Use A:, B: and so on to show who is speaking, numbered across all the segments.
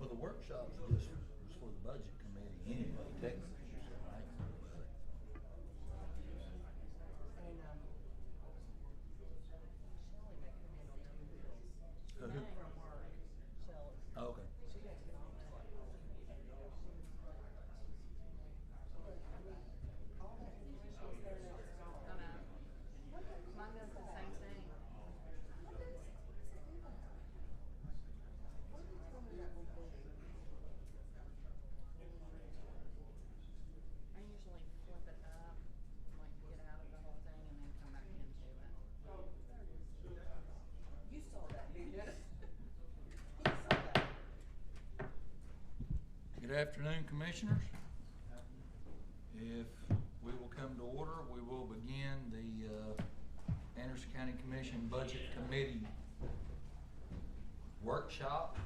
A: Well, the workshop was for the budget committee anyway, technically, right?
B: And, Shelley may come in on Tuesdays.
A: Who?
B: From work, Shelley.
A: Oh, okay.
B: She may come on to like. All that information is there now, it's gone.
C: I know. Mine does the same thing.
B: What did you tell me that would be?
C: I usually flip it up, like get out of the whole thing and then come back into it.
B: Oh, there it is. You saw that, didn't you? You saw that.
A: Good afternoon, Commissioners. If we will come to order, we will begin the Anderson County Commission Budget Committee workshop.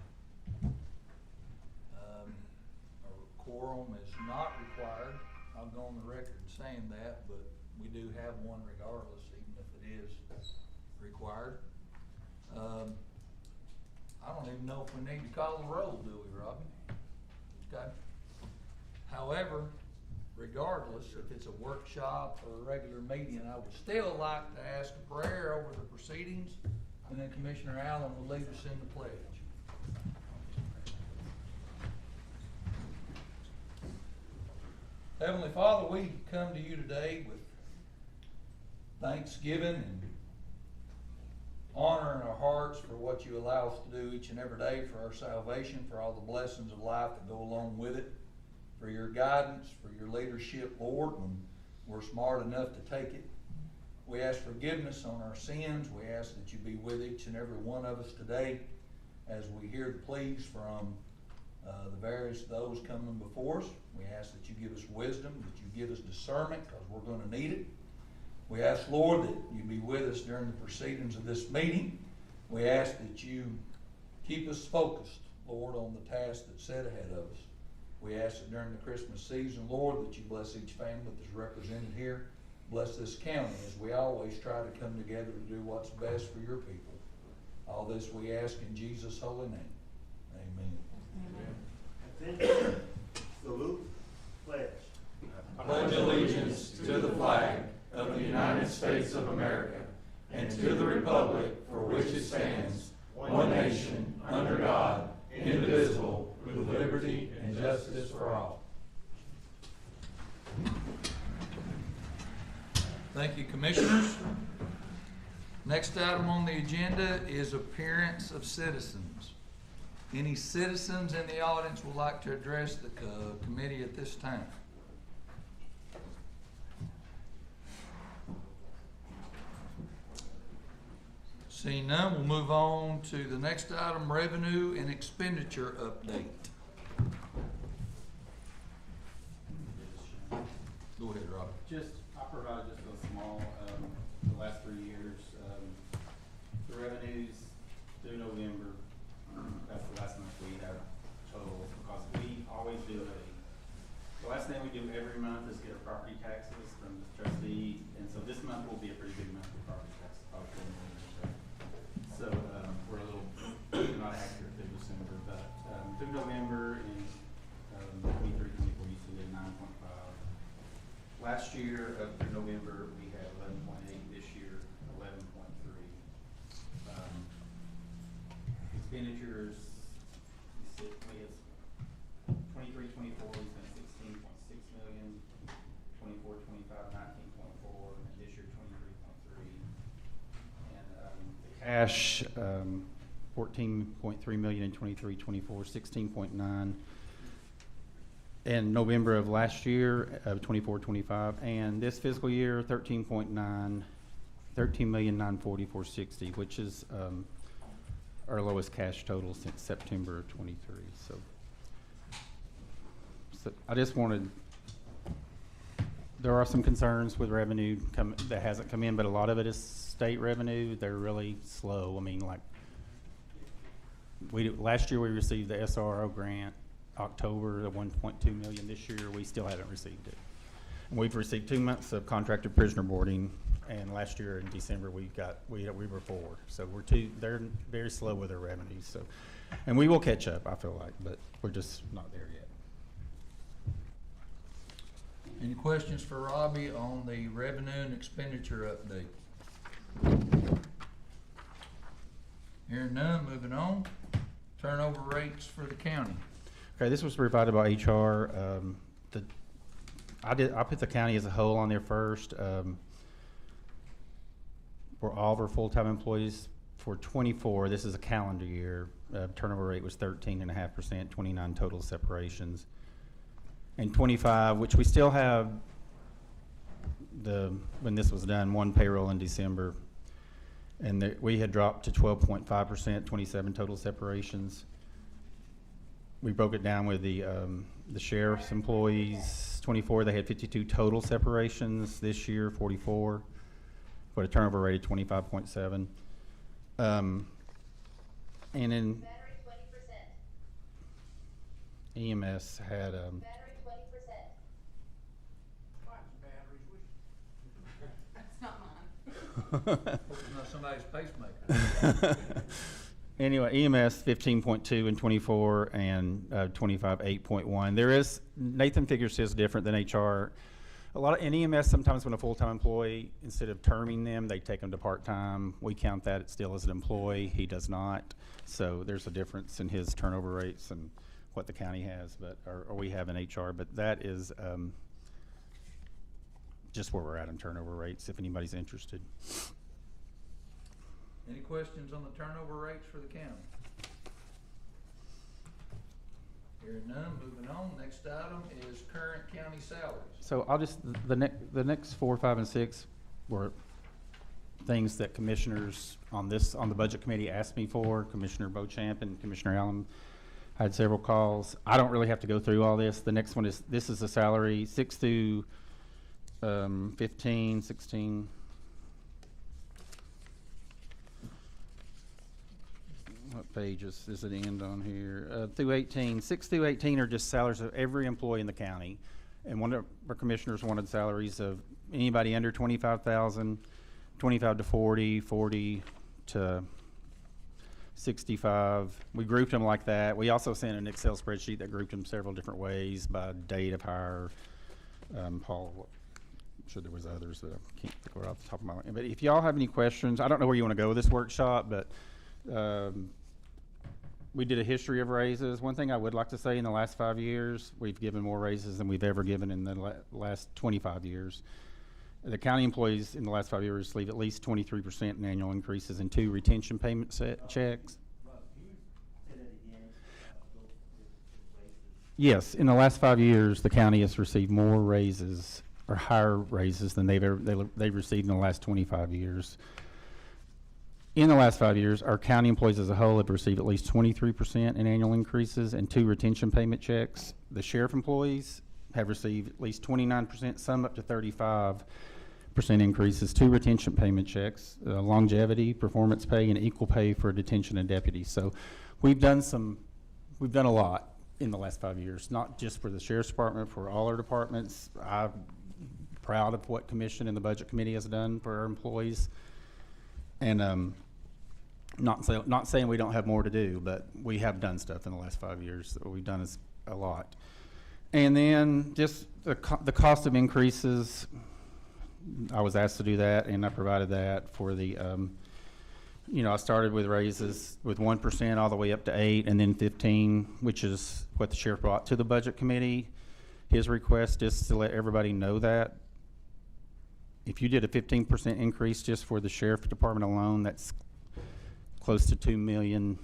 A: A quorum is not required. I'll go on the record saying that, but we do have one regardless, even if it is required. I don't even know if we need to call the roll, do we, Robin? Okay. However, regardless, if it's a workshop or a regular meeting, I would still like to ask a prayer over the proceedings, and then Commissioner Allen will lead us in the pledge. Heavenly Father, we come to you today with thanksgiving and honor in our hearts for what you allow us to do each and every day for our salvation, for all the blessings of life that go along with it, for your guidance, for your leadership, Lord, when we're smart enough to take it. We ask forgiveness on our sins. We ask that you be with each and every one of us today as we hear the pleas from the various those coming before us. We ask that you give us wisdom, that you give us discernment, because we're going to need it. We ask, Lord, that you be with us during the proceedings of this meeting. We ask that you keep us focused, Lord, on the task that's set ahead of us. We ask that during the Christmas season, Lord, that you bless each family that's represented here. Bless this county as we always try to come together to do what's best for your people. All this we ask in Jesus' holy name. Amen.
D: Attention, salute, pledge.
E: I pledge allegiance to the flag of the United States of America and to the republic for which it stands, one nation, under God, indivisible, with liberty and justice for all.
A: Thank you, Commissioners. Next item on the agenda is appearance of citizens. Any citizens in the audience would like to address the committee at this time? Seeing none, we'll move on to the next item, revenue and expenditure update. Go ahead, Robert.
F: I provided just a small, the last 3 years, the revenues through November, that's the last month we have totals, because we always do the last thing we do every month is get our property taxes from the trustee, and so this month will be a pretty big month for property taxes, probably $4 million or so. So, we're a little, not accurate through December, but, through November and, 23, 24, you see the 9.5. Last year, through November, we had 11.8. This year, 11.3. Expenditures, we have 23, 24, we spent 16.6 million. 24, 25, 19.4, and this year 23.3. And the cash, 14.3 million in 23, 24, 16.9. In November of last year, 24, 25, and this fiscal year, 13.9, 13,940,460, which is our lowest cash total since September of 23. So I just wanted, there are some concerns with revenue that hasn't come in, but a lot of it is state revenue. They're really slow. I mean, like, last year we received the SRO grant. October, the 1.2 million. This year we still haven't received it. And we've received 2 months of contracted prisoner boarding and last year in December, we were 4. So they're very slow with their revenues, so, and we will catch up, I feel like, but we're just not there yet.
A: Any questions for Robbie on the revenue and expenditure update? Hearing none, moving on. Turnover rates for the county.
F: Okay, this was provided by HR. I put the county as a whole on there first. For all of our full-time employees for 24, this is a calendar year, turnover rate was 13.5%, 29 total separations. And 25, which we still have when this was done, 1 payroll in December. And we had dropped to 12.5%, 27 total separations. We broke it down with the sheriff's employees, 24, they had 52 total separations. This year, 44, for a turnover rate of 25.7. And in
B: Battery 20%.
F: EMS had,
B: Battery 20%. That's not mine.
A: Hope it's not somebody's pacemaker.
F: Anyway, EMS 15.2 and 24 and 25 8.1. There is, Nathan figures is different than HR. In EMS, sometimes when a full-time employee, instead of terming them, they take them to part-time. We count that still as an employee. He does not. So there's a difference in his turnover rates and what the county has, or we have in HR. But that is just where we're at in turnover rates, if anybody's interested.
A: Any questions on the turnover rates for the county? Hearing none, moving on. Next item is current county salaries.
F: So I'll just, the next 4, 5, and 6 were things that commissioners on the budget committee asked me for. Commissioner Beauchamp and Commissioner Allen had several calls. I don't really have to go through all this. The next one is, this is the salary, 6 through 15, 16. What pages does it end on here? Through 18, 6 through 18 are just salaries of every employee in the county. And one of our commissioners wanted salaries of anybody under 25,000, 25 to 40, 40 to 65. We grouped them like that. We also sent an Excel spreadsheet that grouped them several different ways by date of hire. Paul, I'm sure there was others that I can't think of off the top of my head. But if y'all have any questions, I don't know where you want to go with this workshop, but we did a history of raises. One thing I would like to say, in the last 5 years, we've given more raises than we've ever given in the last 25 years. The county employees in the last 5 years receive at least 23% in annual increases and 2 retention payment checks.
D: Rob, can you say that again? Those raises?
F: Yes, in the last 5 years, the county has received more raises or higher raises than they've received in the last 25 years. In the last 5 years, our county employees as a whole have received at least 23% in annual increases and 2 retention payment checks. The sheriff employees have received at least 29%, some up to 35% increases, 2 retention payment checks, longevity, performance pay, and equal pay for detention and deputies. So we've done a lot in the last 5 years, not just for the sheriff's department, for all our departments. I'm proud of what commission and the budget committee has done for our employees. And not saying we don't have more to do, but we have done stuff in the last 5 years. What we've done is a lot. And then just the cost of increases, I was asked to do that, and I provided that for the, I started with raises with 1% all the way up to 8, and then 15, which is what the sheriff brought to the budget committee. His request is to let everybody know that if you did a 15% increase just for the sheriff department alone, that's close to $2 million.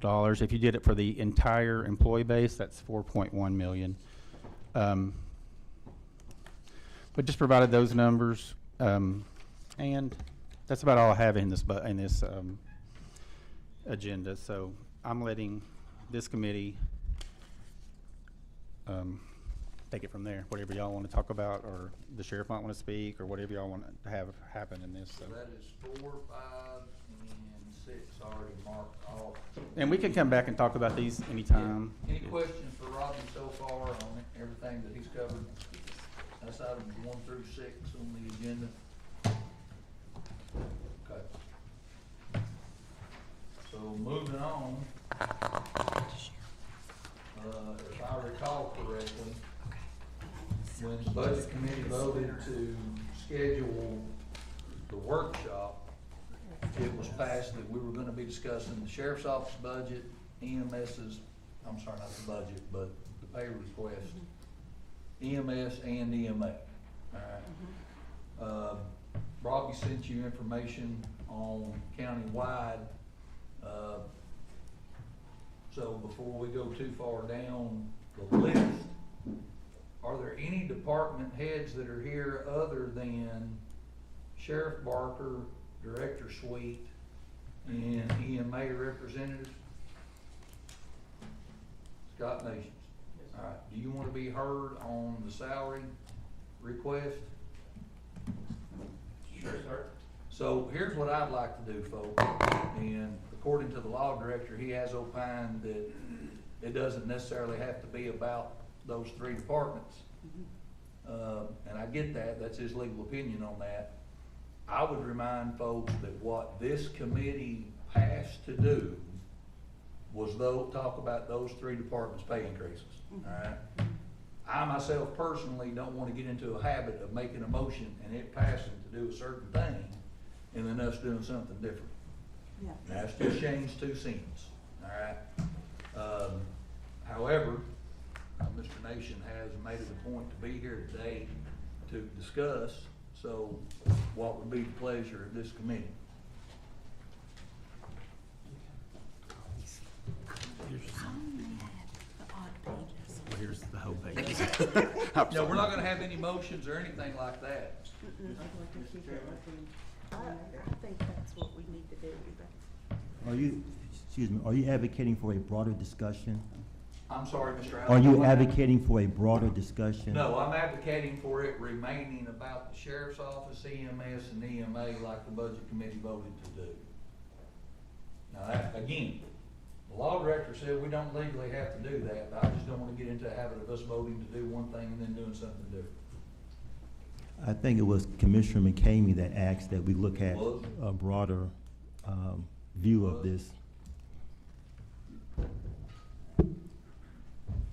F: If you did it for the entire employee base, that's $4.1 million. But just provided those numbers, and that's about all I have in this agenda. So I'm letting this committee take it from there. Whatever y'all want to talk about, or the sheriff might want to speak, or whatever y'all want to have happen in this.
A: So that is 4, 5, and 6 already marked off.
F: And we can come back and talk about these anytime.
A: Any questions for Robbie so far on everything that he's covered? That's items 1 through 6 on the agenda. agenda? Okay. So moving on, if I recall correctly, when the budget committee voted to schedule the workshop, it was passed that we were gonna be discussing the sheriff's office budget, EMS's, I'm sorry, not the budget, but the pay request, EMS and EMA, alright? Robbie sent you information on countywide, so before we go too far down the list, are there any department heads that are here other than Sheriff Barker, Director Sweet, and EMA representatives? Scott Nations. All right, do you want to be heard on the salary request?
F: Sure, sir.
A: So here's what I'd like to do, folks, and according to the law director, he has opined that it doesn't necessarily have to be about those three departments. And I get that, that's his legal opinion on that. I would remind folks that what this committee passed to do was talk about those three departments' pay increases, all right? I myself personally don't want to get into a habit of making a motion and it passing to do a certain thing and then us doing something different.
B: Yeah.
A: That's just Shane's 2 cents, all right? However, Mr. Nation has made it a point to be here today to discuss, so what would be the pleasure of this committee?
F: Here's the whole page.
A: No, we're not gonna have any motions or anything like that.
B: I think that's what we need to do.
D: Are you, excuse me, are you advocating for a broader discussion?
A: I'm sorry, Mr.
D: Are you
A: Allen.
D: advocating for a broader discussion?
A: No, I'm advocating for it remaining about the sheriff's office, EMS, and EMA like the budget committee voted to do. Now, that, again, the law director said we don't legally have to do that, but I just don't wanna get into a habit of us voting to do one thing and then doing something different.
D: I think it was Commissioner McCamey that asked that we look at
A: Was it?
D: a broader view of this.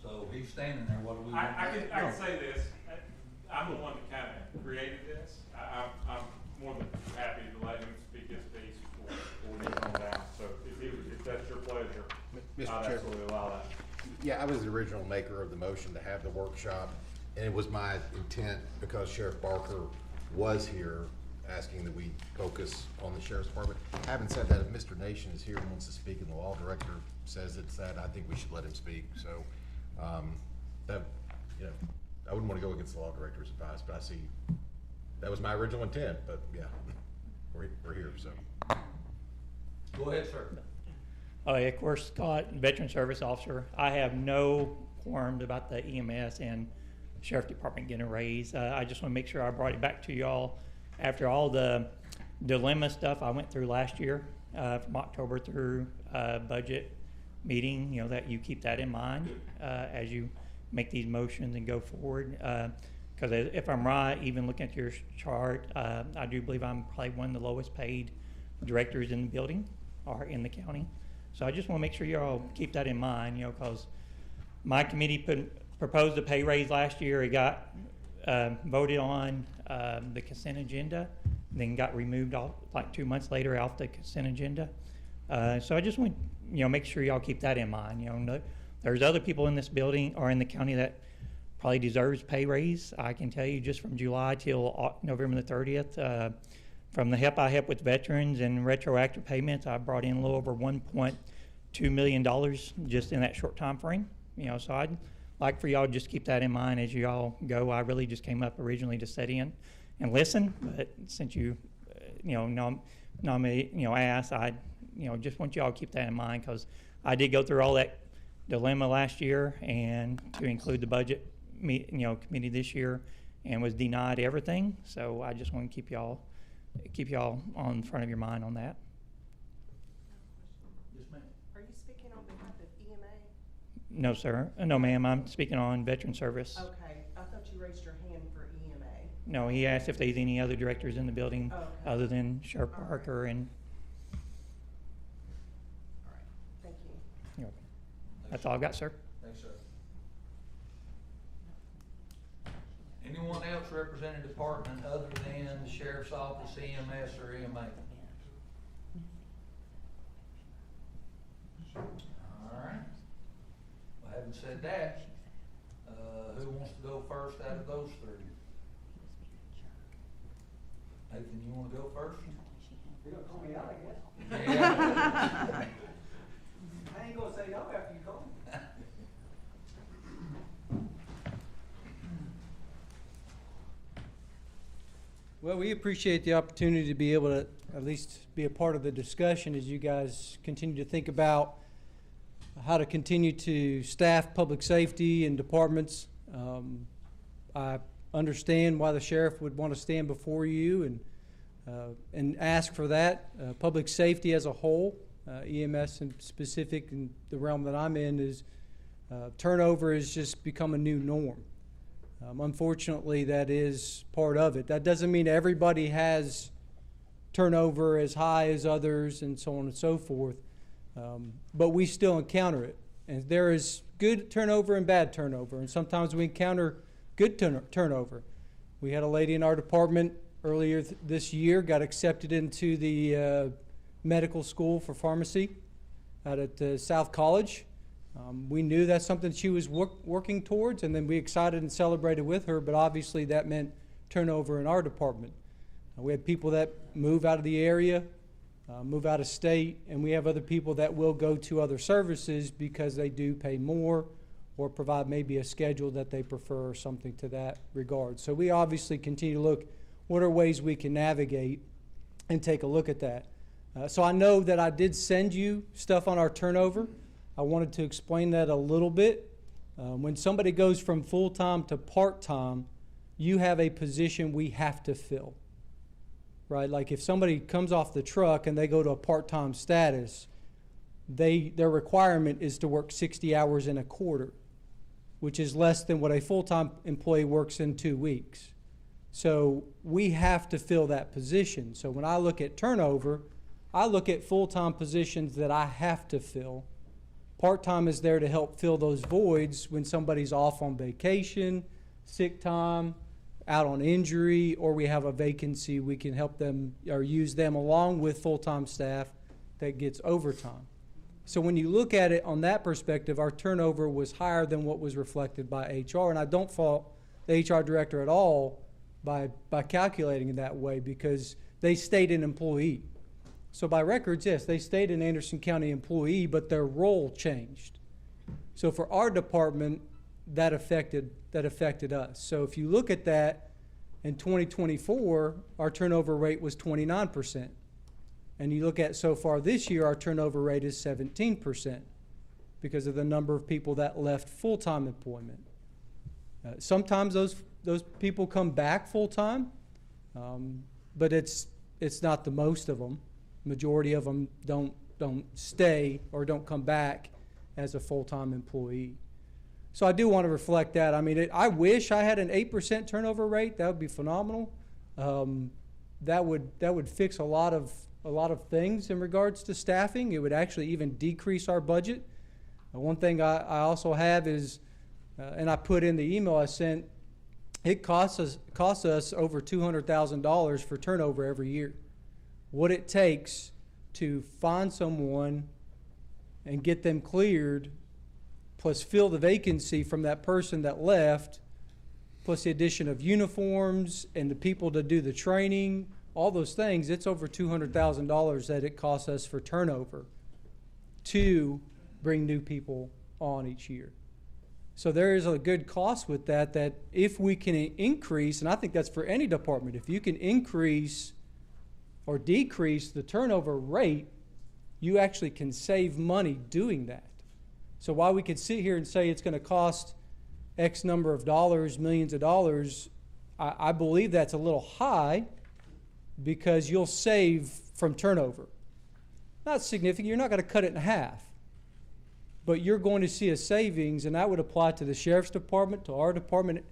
A: So he's standing there, what do we?
G: I can say this, I'm the one that kind of created this. I'm more than happy to let him speak his piece before we move on down. So if that's your pleasure,
H: Mr.
G: I'd
H: Chairman.
G: absolutely allow that.
H: Yeah, I was the original maker of the motion to have the workshop, and it was my intent, because Sheriff Barker was here, asking that we focus on the sheriff's department. Having said that, if Mr. Nation is here and wants to speak, and the law director says it's that, I think we should let him speak, so, that, you know, I wouldn't wanna go against the law director's advice, but I see, that was my original intent, but, yeah, we're here, so.
A: Go ahead, sir.
I: Of course, Scott, Veteran Service Officer. I have no qualms about the EMS and Sheriff Department getting a raise. I just want to make sure I brought it back to y'all after all the dilemma stuff I went through last year, from October through budget meeting, you know, that you keep that in mind as you make these motions and go forward. Because if I'm right, even looking at your chart, I do believe I'm probably one of the lowest paid directors in the building or in the county. So I just want to make sure y'all keep that in mind, you know, because my committee proposed a pay raise last year. It got voted on the consent agenda, then got removed off, like 2 months later off the consent agenda. So I just want, you know, make sure y'all keep that in mind. You know, there's other people in this building or in the county that probably deserves pay raise. I can tell you just from July till November the 30th, from the help I help with veterans and retroactive payments, I brought in a little over $1.2 million just in that short time frame. You know, so I'd like for y'all to just keep that in mind as y'all go. I really just came up originally to sit in and listen, but since you, you know, asked, I, you know, just want y'all to keep that in mind because I did go through all that dilemma last year and to include the budget, you know, committee this year, and was denied everything. So I just want to keep y'all on the front of your mind on that.
A: Yes, ma'am.
B: Are you speaking on behalf of EMA?
I: No, sir. No, ma'am. I'm speaking on veteran service.
B: Okay, I thought you raised your hand for EMA.
I: No, he asked if there's any other directors in the building
B: Oh, okay.
I: other than Sheriff
B: All right.
I: Parker and,
B: All right, thank you.
I: you know, that's all I've got, sir.
A: Thanks, sir. Anyone else representing a department other than the sheriff's office, EMS, or EMA? All right. Well, having said that, who wants to go first out of those three? Nathan, you wanna go first?
J: You're gonna call me out, I guess.
A: Yeah.
J: I ain't gonna say no after you call me. Well, we appreciate the opportunity to be able to at least be a part of the discussion as you guys continue to think about how to continue to staff public safety and departments. I understand why the sheriff would want to stand before you and ask for that. Public safety as a whole, EMS in specific, in the realm that I'm in, is turnover has just become a new norm. Unfortunately, that is part of it. That doesn't mean everybody has turnover as high as others and so on and so forth, but we still encounter it. And there is good turnover and bad turnover, and sometimes we encounter good turnover. We had a lady in our department earlier this year, got accepted into the medical school for pharmacy out at South College. We knew that's something she was working towards, and then we excited and celebrated with her, but obviously that meant turnover in our department. We had people that move out of the area, move out of state, and we have other people that will go to other services because they do pay more or provide maybe a schedule that they prefer or something to that regard. So we obviously continue to look what are ways we can navigate and take a look at that. So I know that I did send you stuff on our turnover. I wanted to explain that a little bit. When somebody goes from full-time to part-time, you have a position we have to fill, right? Like if somebody comes off the truck and they go to a part-time status, their requirement is to work 60 hours in a quarter, which is less than what a full-time employee works in 2 weeks. So we have to fill that position. So when I look at turnover, I look at full-time positions that I have to fill. Part-time is there to help fill those voids when somebody's off on vacation, sick time, out on injury, or we have a vacancy. We can help them or use them along with full-time staff that gets overtime. So when you look at it on that perspective, our turnover was higher than what was reflected by HR, and I don't fault the HR director at all by calculating it that way because they stayed an employee. So by records, yes, they stayed an Anderson County employee, but their role changed. So for our department, that affected us. So if you look at that, in 2024, our turnover rate was 29%. And you look at so far this year, our turnover rate is 17% because of the number of people that left full-time employment. Sometimes those people come back full-time, but it's not the most of them. Majority of them don't stay or don't come back as a full-time employee. So I do want to reflect that. I mean, I wish I had an 8% turnover rate. That would be phenomenal. That would fix a lot of things in regards to staffing. It would actually even decrease our budget. One thing I also have is, and I put in the email I sent, it costs us over $200,000 for turnover every year. What it takes to find someone and get them cleared, plus fill the vacancy from that person that left, plus the addition of uniforms and the people to do the training, all those things, it's over $200,000 that it costs us for turnover to bring new people on each year. So there is a good cost with that if we can increase, and I think that's for any department, if you can increase or decrease the turnover rate, you actually can save money doing that. So while we could sit here and say it's going to cost X number of dollars, millions of dollars, I believe that's a little high because you'll save from turnover. Not significant, you're not going to cut it in half, but you're going to see a savings, and that would apply to the sheriff's department, to our department,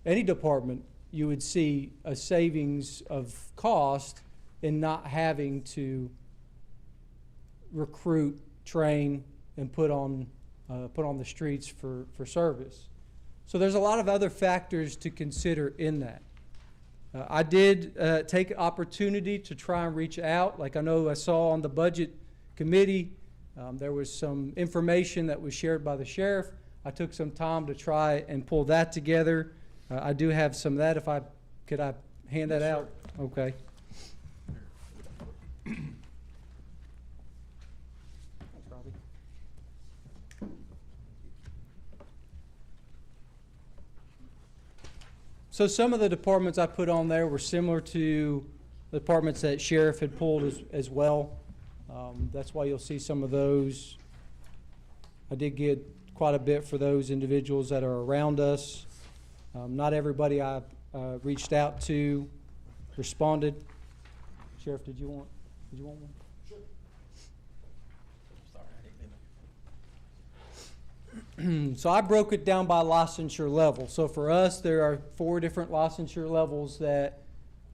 J: any department. you would see a savings of cost in not having to recruit, train, and put on the streets for service. So there's a lot of other factors to consider in that. I did take opportunity to try and reach out. Like I know I saw on the budget committee, there was some information that was shared by the sheriff. I took some time to try and pull that together. I do have some of that. Could I hand that out? Okay. So some of the departments I put on there were similar to the departments that sheriff had pulled as well. That's why you'll see some of those. I did get quite a bit for those individuals that are around us. Not everybody I reached out to responded. Sheriff, did you want one? So I broke it down by licensure level. So for us, there are 4 different licensure levels that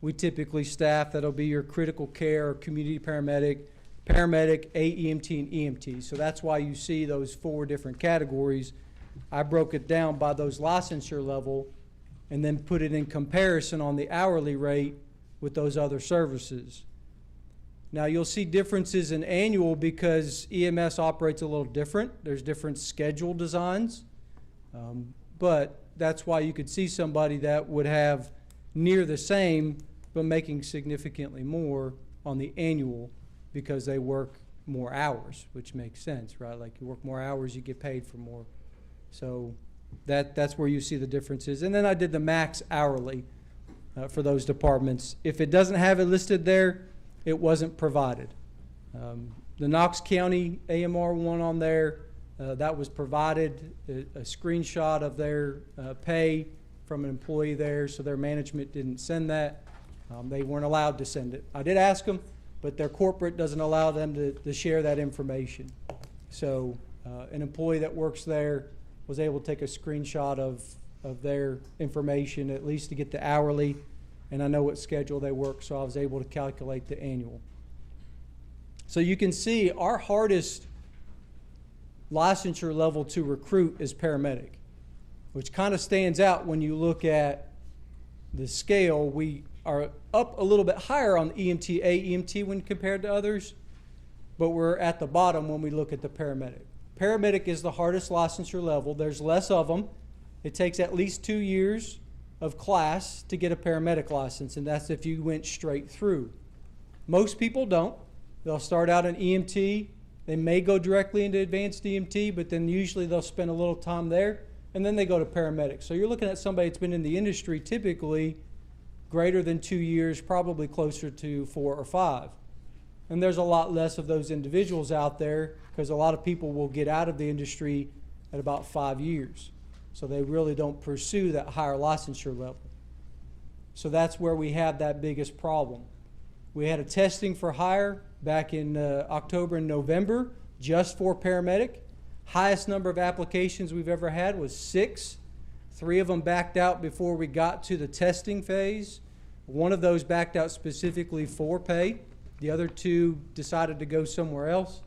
J: we typically staff. That'll be your critical care, community paramedic, AEMT, and EMT. So that's why you see those 4 different categories. I broke it down by those licensure level and then put it in comparison on the hourly rate with those other services. Now you'll see differences in annual because EMS operates a little different. There's different schedule designs, but that's why you could see somebody that would have near the same but making significantly more on the annual because they work more hours, which makes sense, right? Like you work more hours, you get paid for more. So that's where you see the differences. And then I did the max hourly for those departments. If it doesn't have it listed there, it wasn't provided. The Knox County AMR one on there, that was provided, a screenshot of their pay from an employee there, so their management didn't send that. They weren't allowed to send it. I did ask them, but their corporate doesn't allow them to share that information. So an employee that works there was able to take a screenshot of their information, at least to get the hourly, and I know what schedule they work, so I was able to calculate the annual. So you can see our hardest licensure level to recruit is paramedic, which kind of stands out when you look at the scale. We are up a little bit higher on EMT, AEMT when compared to others, but we're at the bottom when we look at the paramedic. Paramedic is the hardest licensure level. There's less of them. It takes at least 2 years of class to get a paramedic license, and that's if you went straight through. Most people don't. They'll start out in EMT. They may go directly into advanced EMT, but then usually they'll spend a little time there, and then they go to paramedic. So you're looking at somebody that's been in the industry typically greater than 2 years, probably closer to 4 or 5. And there's a lot less of those individuals out there because a lot of people will get out of the industry at about 5 years. So they really don't pursue that higher licensure level. So that's where we have that biggest problem. We had a testing for hire back in October and November just for paramedic. Highest number of applications we've ever had was 6. 3 of them backed out before we got to the testing phase. One of those backed out specifically for pay. The other 2 decided to go somewhere else.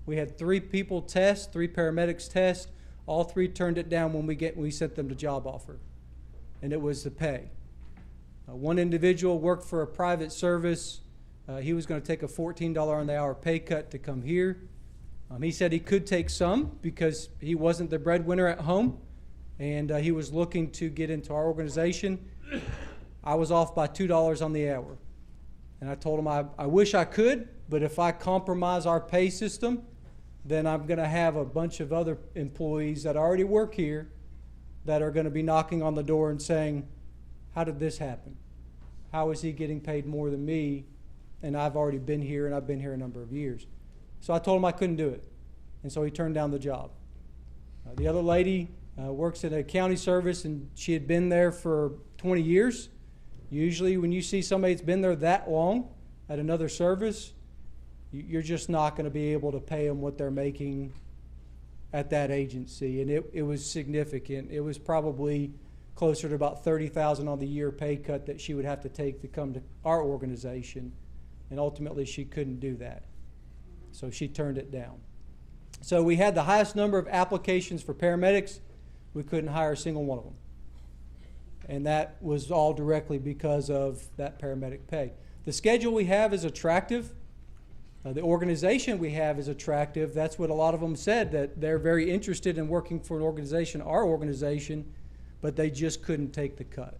J: We had 3 people test, 3 paramedics test. All 3 turned it down when we sent them the job offer, and it was the pay. One individual worked for a private service. He was going to take a $14 an hour pay cut to come here. He said he could take some because he wasn't the breadwinner at home, and he was looking to get into our organization. I was off by $2 on the hour, and I told him I wish I could, but if I compromise our pay system, then I'm going to have a bunch of other employees that already work here that are going to be knocking on the door and saying, how did this happen? How is he getting paid more than me? And I've already been here, and I've been here a number of years. So I told him I couldn't do it, and so he turned down the job. The other lady works at a county service, and she had been there for 20 years. Usually when you see somebody that's been there that long at another service, you're just not going to be able to pay them what they're making at that agency. And it was significant. It was probably closer to about $30,000 on the year pay cut that she would have to take to come to our organization, and ultimately she couldn't do that. So she turned it down. So we had the highest number of applications for paramedics. We couldn't hire a single one of them. And that was all directly because of that paramedic pay. The schedule we have is attractive. The organization we have is attractive. That's what a lot of them said, that they're very interested in working for an organization, our organization, but they just couldn't take the cut.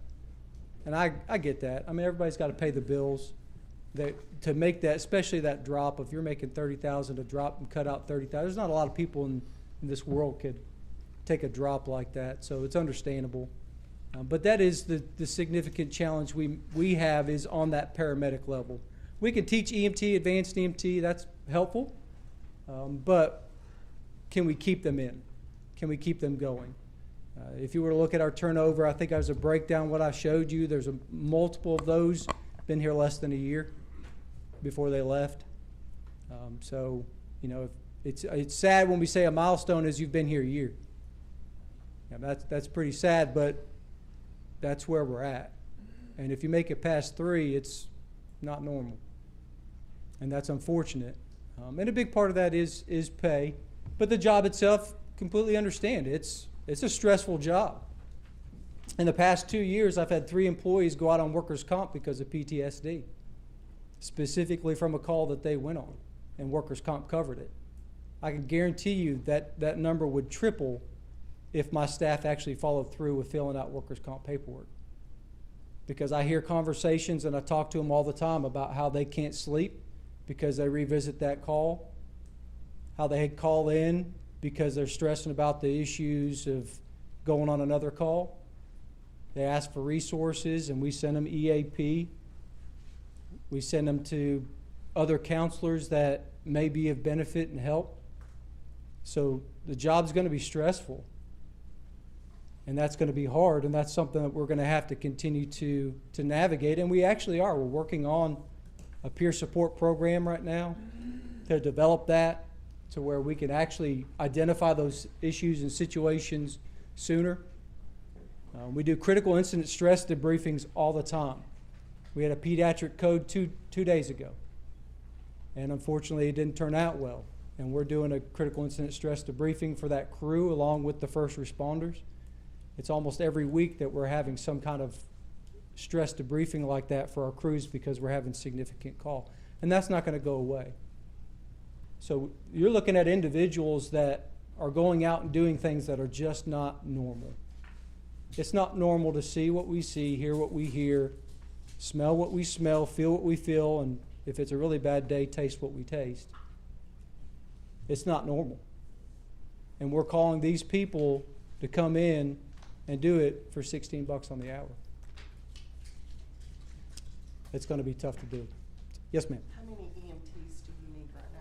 J: And I get that. I mean, everybody's got to pay the bills. To make that, especially that drop, if you're making $30,000 to drop and cut out $30,000, there's not a lot of people in this world could take a drop like that, so it's understandable. But that is the significant challenge we have is on that paramedic level. We can teach EMT, advanced EMT, that's helpful, but can we keep them in? Can we keep them going? If you were to look at our turnover, I think I was a breakdown what I showed you. There's multiple of those been here less than a year before they left. So, you know, it's sad when we say a milestone is you've been here a year. Yeah, that's pretty sad, but that's where we're at. And if you make it past 3, it's not normal. And that's unfortunate. And a big part of that is pay. But the job itself, completely understand. It's a stressful job. In the past 2 years, I've had 3 employees go out on workers' comp because of PTSD, specifically from a call that they went on, and workers' comp covered it. I can guarantee you that that number would triple if my staff actually followed through with filling out workers' comp paperwork. Because I hear conversations and I talk to them all the time about how they can't sleep because they revisit that call, how they had call in because they're stressing about the issues of going on another call. They ask for resources and we send them EAP. We send them to other counselors that may be of benefit and help. So the job's going to be stressful. And that's going to be hard, and that's something that we're going to have to continue to navigate, and we actually are. We're working on a peer support program right now to develop that to where we can actually identify those issues and situations sooner. We do critical incident stress debriefings all the time. We had a pediatric code two days ago, and unfortunately it didn't turn out well. And we're doing a critical incident stress debriefing for that crew along with the first responders. It's almost every week that we're having some kind of stress debriefing like that for our crews because we're having significant call. And that's not going to go away. So you're looking at individuals that are going out and doing things that are just not normal. It's not normal to see what we see, hear what we hear, smell what we smell, feel what we feel, and if it's a really bad day, taste what we taste. It's not normal. And we're calling these people to come in and do it for $16 on the hour. It's going to be tough to do. Yes, ma'am.
B: How many EMTs do you need right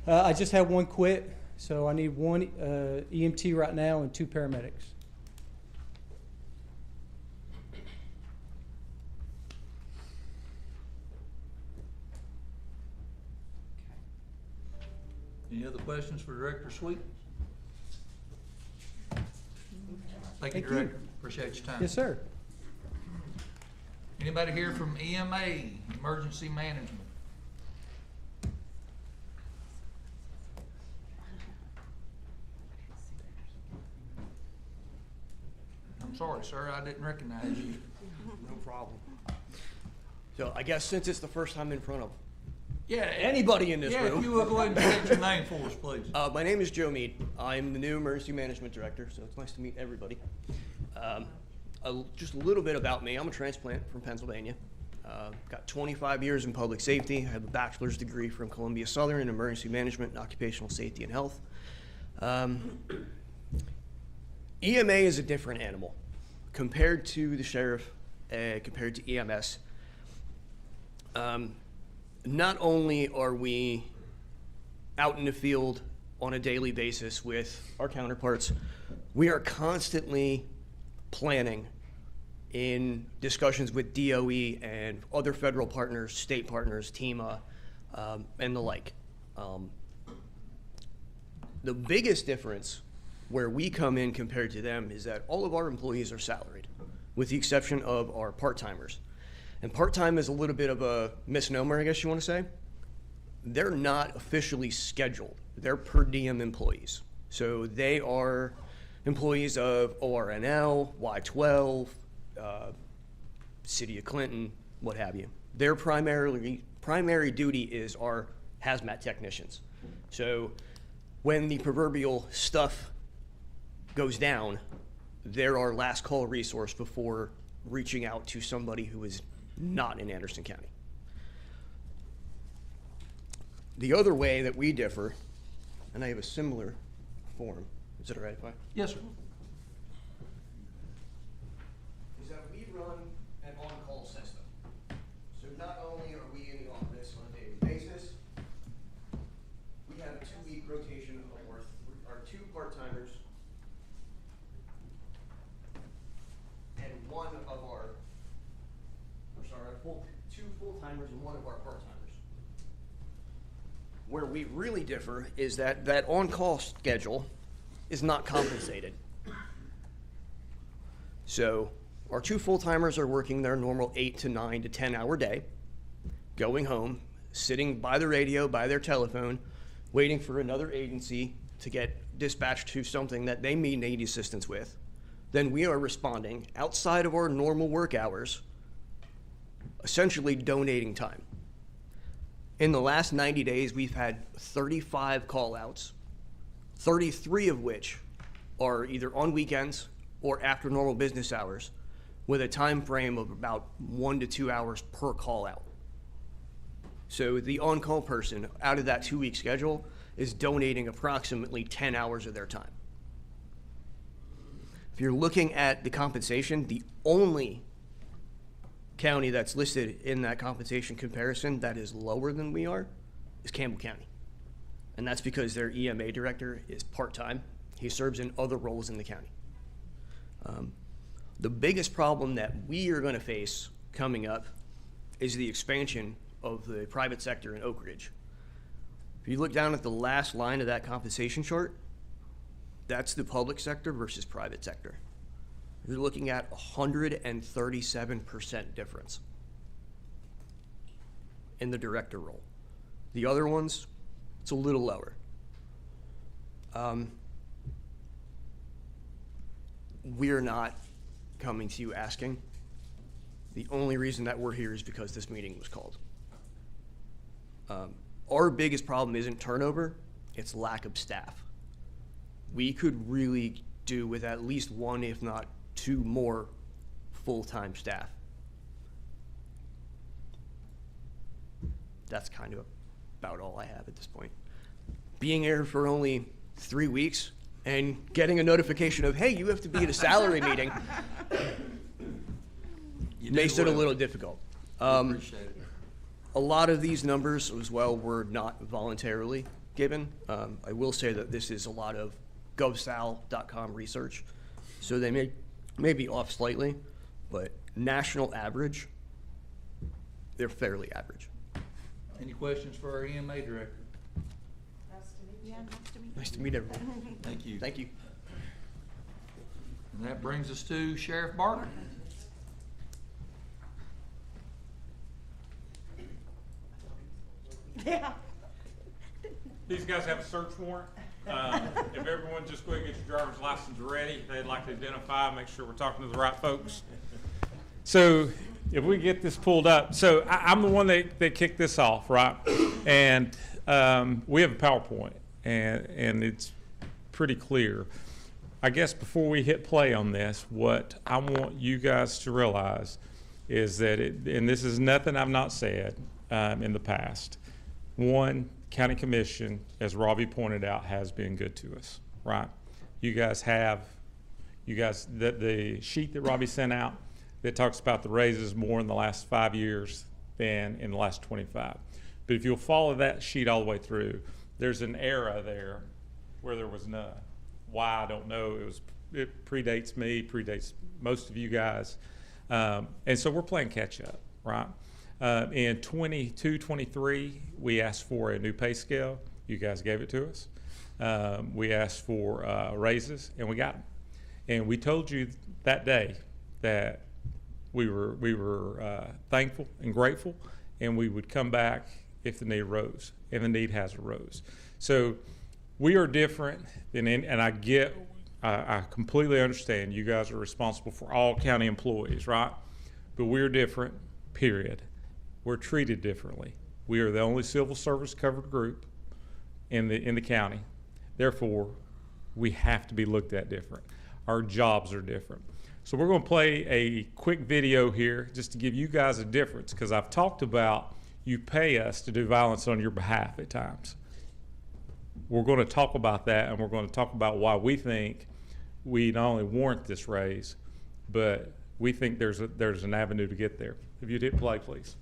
B: now?
J: I just have 1 quit, so I need 1 EMT right now and 2 paramedics.
A: Any other questions for Director Sweet? Thank you,
J: Thank you.
A: Director. Appreciate your time.
J: Yes, sir.
A: Anybody here from EMA, Emergency Management? I'm sorry, sir, I didn't recognize you.
K: No problem. So I guess since it's the first time in front of
A: Yeah.
K: anybody in this
A: Yeah,
K: room.
A: if you will go ahead and state your name for us, please.
K: My name is Joe Mead. I'm the new Emergency Management Director, so it's nice to meet everybody. Just a little bit about me. I'm a transplant from Pennsylvania. Got 25 years in public safety. I have a bachelor's degree from Columbia Southern in Emergency Management and Occupational Safety and Health. EMA is a different animal compared to the sheriff, compared to EMS. Not only are we out in the field on a daily basis with our counterparts, we are constantly planning in discussions with DOE and other federal partners, state partners, TEMA, and the like. The biggest difference where we come in compared to them is that all of our employees are salaried. with the exception of our part-timers. And part-time is a little bit of a misnomer, I guess you want to say. They're not officially scheduled. They're per diem employees. So they are employees of ORNL, Y12, City of Clinton, what have you. Their primary duty is our hazmat technicians. So when the proverbial stuff goes down, they're our last call resource before reaching out to somebody who is not in Anderson County. The other way that we differ, and I have a similar form, is it all right if I?
A: Yes, sir.
K: Is that we run an on-call system. So not only are we in the office on a daily basis, we have a 2-week rotation of our 2 part-timers and two full-timers and 1 of our part-timers. Where we really differ is that on-call schedule is not compensated. So our 2 full-timers are working their normal 8 to 9 to 10-hour day, going home, sitting by the radio, by their telephone, waiting for another agency to get dispatched to something that they may need assistance with. Then we are responding outside of our normal work hours, essentially donating time. In the last 90 days, we've had 35 call-outs, 33 of which are either on weekends or after normal business hours, with a time frame of about 1 to 2 hours per call-out. So the on-call person, out of that 2-week schedule, is donating approximately 10 hours of their time. If you're looking at the compensation, the only county that's listed in that compensation comparison that is lower than we are is Campbell County. And that's because their EMA director is part-time. He serves in other roles in the county. The biggest problem that we are going to face coming up is the expansion of the private sector in Oak Ridge. If you look down at the last line of that compensation chart, that's the public sector versus private sector. You're looking at 137% difference in the director role. The other ones, it's a little lower. We're not coming to you asking. The only reason that we're here is because this meeting was called. Our biggest problem isn't turnover, it's lack of staff. We could really do with at least 1, if not 2 more full-time staff. That's kind of about all I have at this point. Being here for only 3 weeks and getting a notification of, hey, you have to be at a salary meeting, makes it a little difficult.
A: Appreciate it.
K: A lot of these numbers as well were not voluntarily given. I will say that this is a lot of govsal.com research, so they may be off slightly, but national average, they're fairly average.
A: Any questions for our EMA director?
B: Nice to meet you. Yeah, nice to meet you.
K: Nice to meet everyone.
A: Thank you.
K: Thank you.
A: And that brings us to Sheriff Barker.
B: Yeah.
G: These guys have a search warrant. If everyone just go ahead and get your driver's license ready, they'd like to identify, make sure we're talking to the right folks. So if we get this pulled up, so I'm the one that kicked this off, right? And we have a PowerPoint, and it's pretty clear. I guess before we hit play on this, what I want you guys to realize is that, and this is nothing I've not said in the past, one, County Commission, as Robbie pointed out, has been good to us, right? The sheet that Robbie sent out that talks about the raises more in the last 5 years than in the last 25. But if you'll follow that sheet all the way through, there's an era there where there was none. Why, I don't know. It predates me, predates most of you guys. And so we're playing catch up, right? In 22-23, we asked for a new pay scale. You guys gave it to us. We asked for raises, and we got them. And we told you that day that we were thankful and grateful, and we would come back if the need arose, and the need has arose. So we are different than and I completely understand you guys are responsible for all county employees, right? But we're different, period. We're treated differently. We are the only civil service covered group in the county. Therefore, we have to be looked at different. Our jobs are different. So we're going to play a quick video here just to give you guys a difference, because I've talked about you pay us to do violence on your behalf at times. We're going to talk about that, and we're going to talk about why we think we not only warrant this raise, but we think there's an avenue to get there. If you'd hit play, please.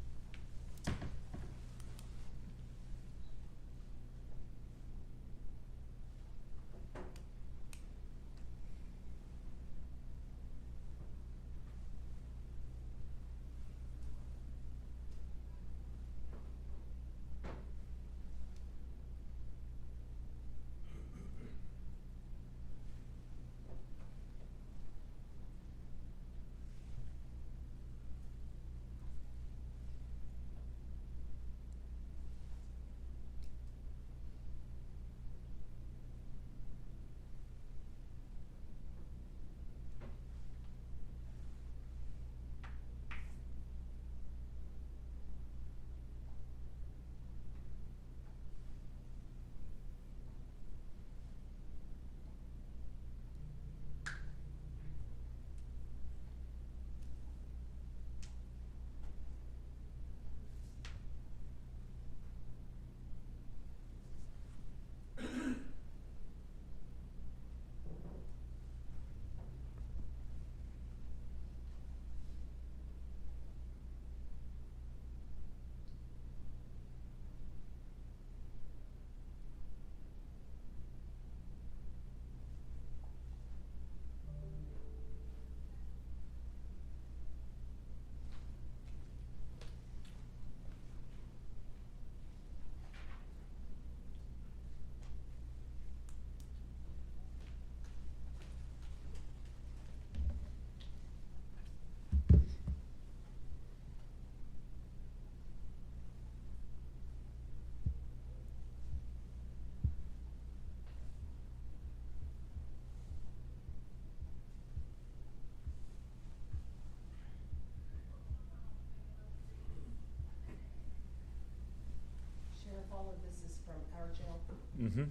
B: Sheriff, all of this is from our jail.
G: Mm-hmm.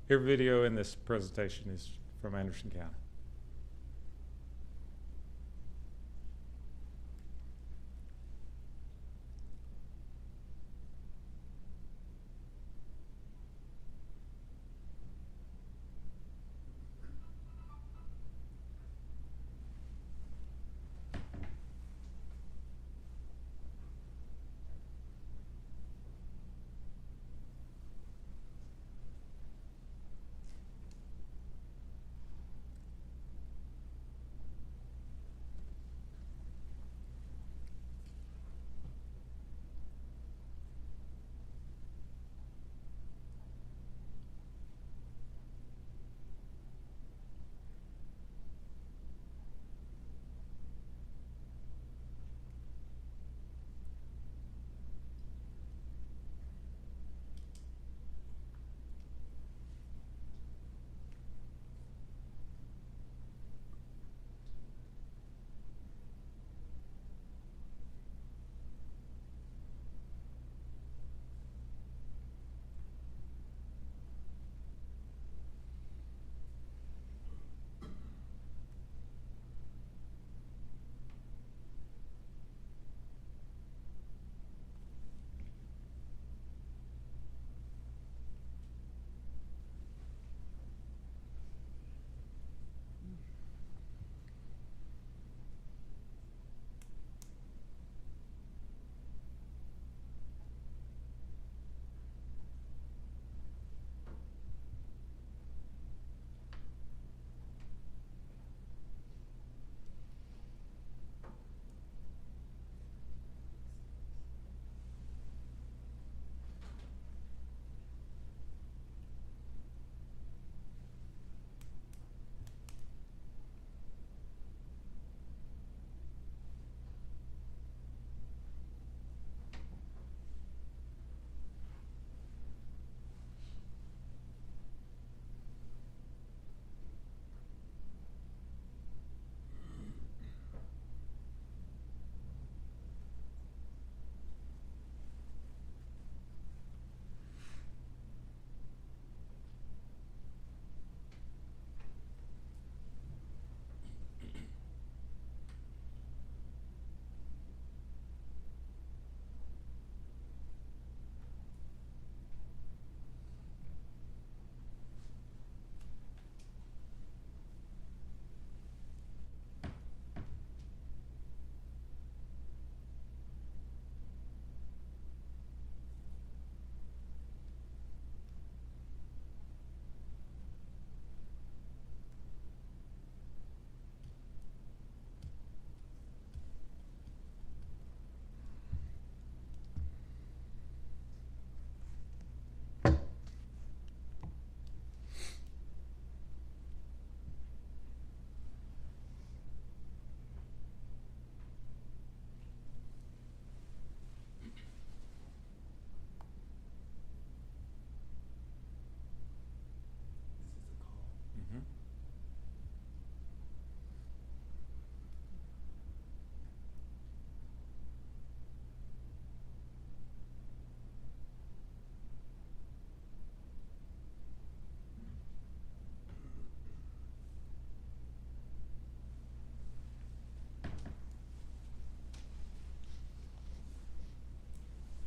G: Every video in this presentation is from Anderson County.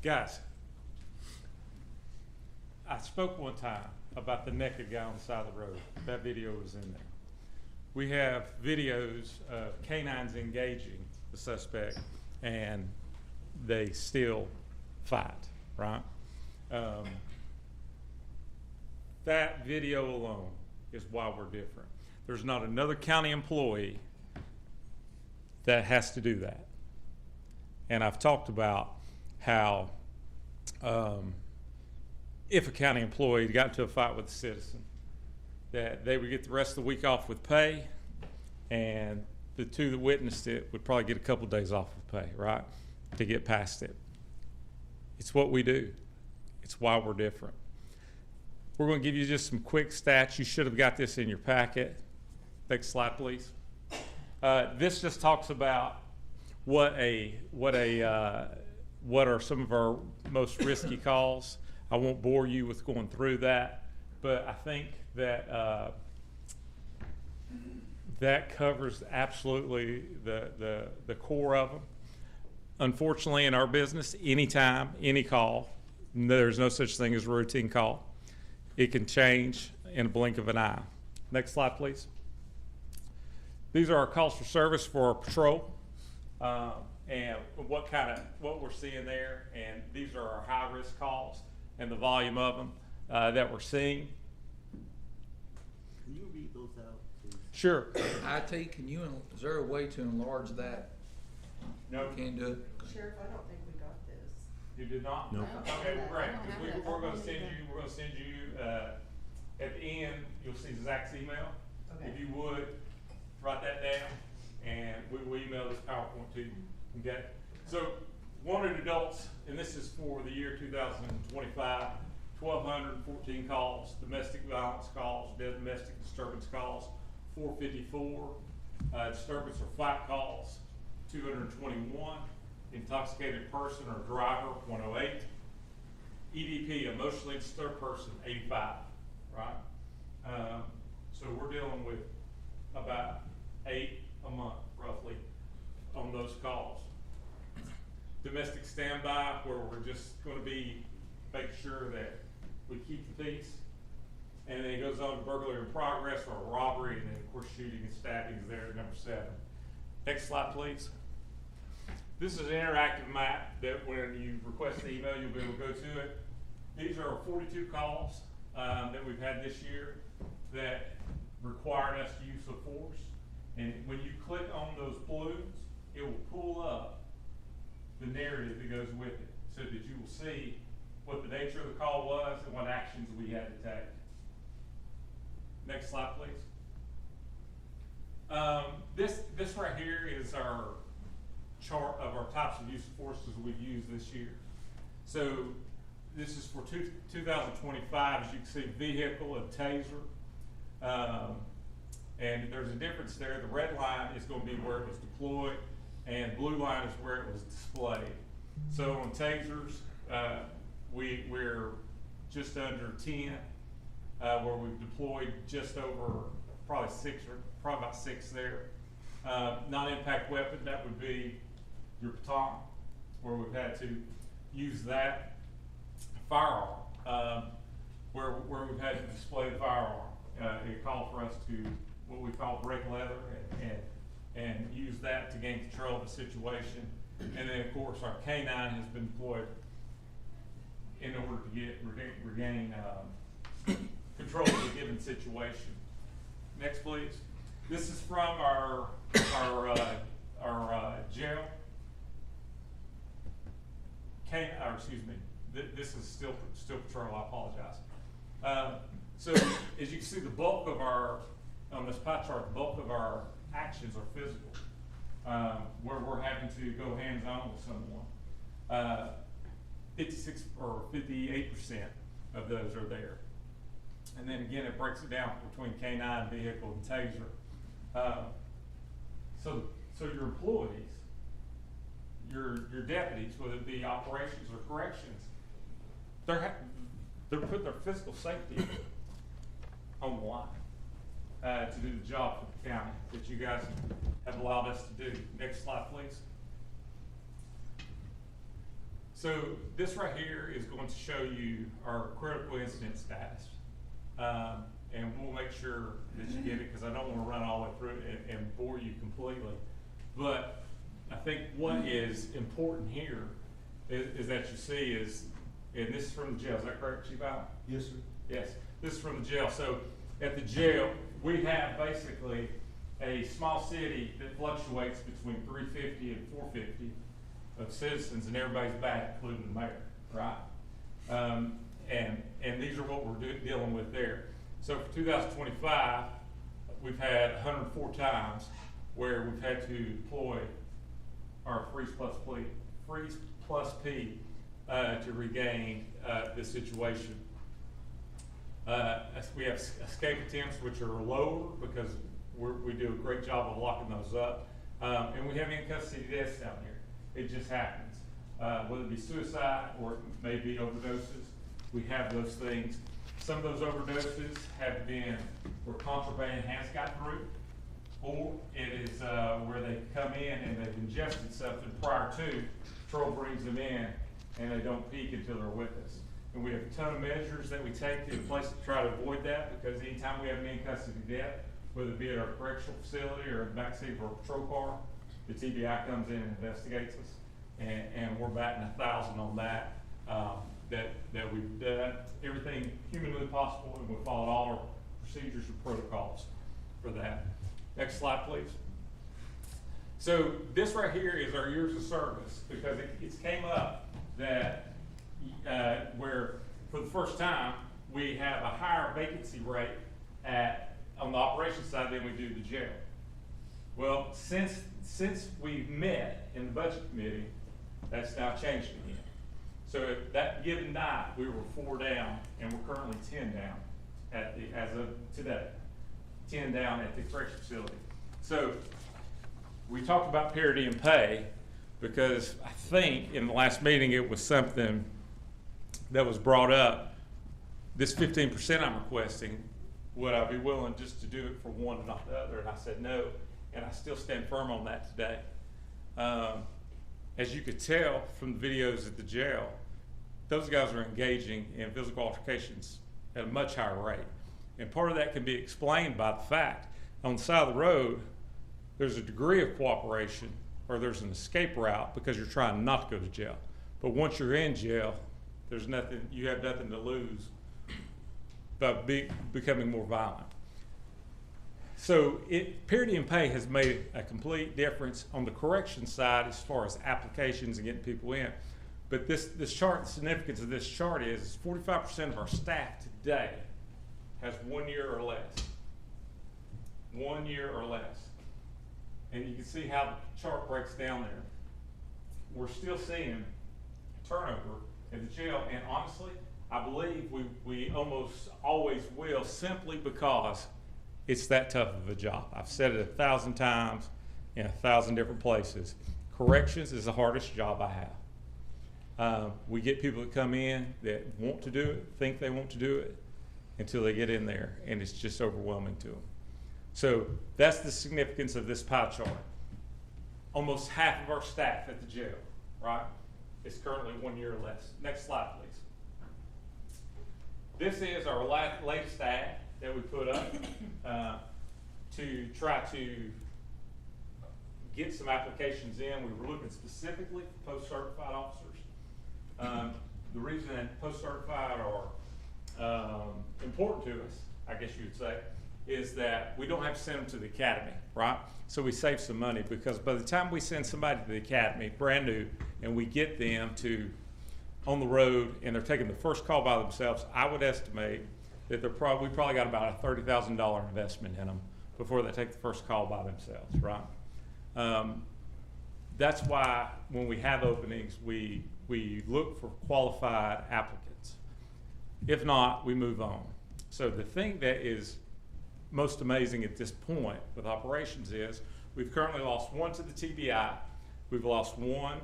G: Guys, I spoke one time about the naked guy on the side of the road. That video was in there. We have videos of canines engaging the suspect, and they still fight, right? That video alone is why we're different. There's not another county employee that has to do that. And I've talked about how if a county employee got into a fight with a citizen, that they would get the rest of the week off with pay, and the two that witnessed it would probably get a couple days off with pay, right, to get past it. It's what we do. It's why we're different. We're going to give you just some quick stats. You should have got this in your packet. Next slide, please. This just talks about what are some of our most risky calls. I won't bore you with going through that, but I think that that covers absolutely the core of them. Unfortunately, in our business, anytime, any call, there's no such thing as a routine call. It can change in a blink of an eye. Next slide, please. These are our calls for service for our patrol, and what we're seeing there. And these are our high-risk calls and the volume of them that we're seeing.
D: Can you read those out, please?
G: Sure.
A: IT, is there a way to enlarge that?
G: No.
A: Can't do it?
B: Sheriff, I don't think we got this.
G: You did not?
D: No.
G: Okay, well, great.
C: I don't have
G: We're
C: that.
G: going to send you, at the end, you'll see Zach's email.
B: Okay.
G: If you would, write that down, and we will email this PowerPoint to you, okay? So, wanted adults, and this is for the year 2025, 1,214 calls, domestic violence calls, domestic disturbance calls, 454, disturbance or fight calls, 221, intoxicated person or driver, 108, EDP, emotionally disturbed person, 85, right? So we're dealing with about 8 a month, roughly, on those calls. Domestic standby, where we're just going to be making sure that we keep the peace. And then it goes on to burglary in progress or robbery, and then of course shooting and stabbing is there at number 7. Next slide, please. This is an interactive map that when you request an email, you'll be able to go to it. These are 42 calls that we've had this year that required us to use of force. And when you click on those blues, it will pull up the narrative that goes with it, so that you will see what the nature of the call was and what actions we had to take. Next slide, please. This right here is our chart of our types of use of forces we've used this year. So this is for 2025, as you can see, vehicle and taser. And there's a difference there. The red line is going to be where it was deployed, and blue line is where it was displayed. So on tasers, we're just under 10, where we've deployed just over probably about 6 there. Non-impact weapon, that would be your baton, where we've had to use that. Firearm, where we've had to display the firearm. It called for us to what we call break leather and use that to gain control of the situation. And then of course our K9 has been deployed in order to regain control of the given situation. Next, please. This is from our jail. This is still patrol. I apologize. So as you can see, the bulk of on this pie chart, the bulk of our actions are physical, where we're having to go hands-on with someone. 56 or 58% of those are there. And then again, it breaks it down between K9, vehicle, and taser. So your employees, your deputies, whether it be operations or corrections, they're putting their physical safety on the line to do the job for the county that you guys have allowed us to do. Next slide, please. So this right here is going to show you our critical incident status. And we'll make sure that you get it, because I don't want to run all the way through it and bore you completely. But I think what is important here is that you see is, and this is from the jail, is that correct, Chief Allen?
A: Yes, sir.
G: Yes, this is from the jail. So at the jail, we have basically a small city that fluctuates between 350 and 450 of citizens, and everybody's back, including the mayor, right? And these are what we're dealing with there. So for 2025, we've had 104 times where we've had to deploy our Freeze Plus P to regain the situation. We have escape attempts, which are lower because we do a great job of locking those up. And we have in-custody deaths down here. It just happens. Whether it be suicide or it may be overdoses, we have those things. Some of those overdoses have been where contraband has got through, or it is where they come in and they've ingested something prior to, patrol brings them in and they don't peak until they're with us. And we have a ton of measures that we take in place to try to avoid that, because anytime we have an in-custody death, whether it be at our correctional facility or in the backseat of our patrol car, the TBI comes in and investigates us, and we're batting 1,000 on that. That we've done everything humanly possible, and we've followed all our procedures and protocols for that. Next slide, please. So this right here is our years of service, because it's came up that where for the first time we have a higher vacancy rate on the operations side than we do the jail. Well, since we've met in the budget committee, that's now changed again. So that given night, we were 4 down, and we're currently 10 down as of today. 10 down at the correctional facility. So we talked about parity in pay, because I think in the last meeting it was something that was brought up. This 15% I'm requesting, would I be willing just to do it for one and not the other? And I said no, and I still stand firm on that today. As you could tell from the videos at the jail, those guys are engaging in physical altercations at a much higher rate. And part of that can be explained by the fact on the side of the road, there's a degree of cooperation, or there's an escape route because you're trying not to go to jail. But once you're in jail, there's nothing, you have nothing to lose by becoming more violent. So parity in pay has made a complete difference on the correction side as far as applications and getting people in. But this chart, the significance of this chart is 45% of our staff today has 1 year or less. 1 year or less. And you can see how the chart breaks down there. We're still seeing turnover at the jail, and honestly, I believe we almost always will, simply because it's that tough of a job. I've said it 1,000 times in 1,000 different places. Corrections is the hardest job I have. We get people that come in that want to do it, think they want to do it, until they get in there, and it's just overwhelming to them. So that's the significance of this pie chart. Almost half of our staff at the jail, right, is currently 1 year or less. Next slide, please. This is our latest ad that we put up to try to get some applications in. We were looking specifically for post-certified officers. The reason that post-certified are important to us, I guess you would say, is that we don't have to send them to the academy, right? So we save some money, because by the time we send somebody to the academy, brand new, and we get them on the road and they're taking the first call by themselves, I would estimate that we probably got about a $30,000 investment in them before they take the first call by themselves, right? That's why when we have openings, we look for qualified applicants. If not, we move on. So the thing that is most amazing at this point with operations is we've currently lost 1 to the TBI, we've lost 1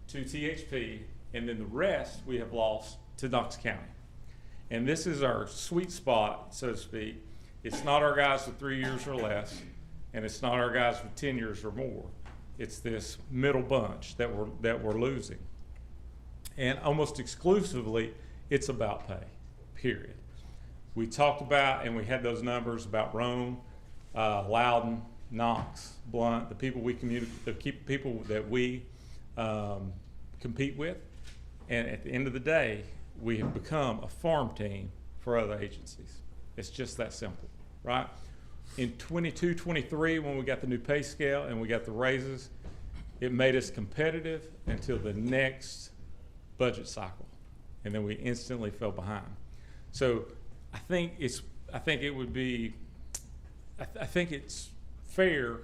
G: to THP, and then the rest we have lost to Knox County. And this is our sweet spot, so to speak. It's not our guys with 3 years or less, and it's not our guys with 10 years or more. It's this middle bunch that we're losing. And almost exclusively, it's about pay, period. We talked about, and we had those numbers about Rome, Loudon, Knox, Blunt, the people we people that we compete with. And at the end of the day, we have become a farm team for other agencies. It's just that simple, right? In 22, 23, when we got the new pay scale and we got the raises, it made us competitive until the next budget cycle. And then we instantly fell behind. So I think it's fair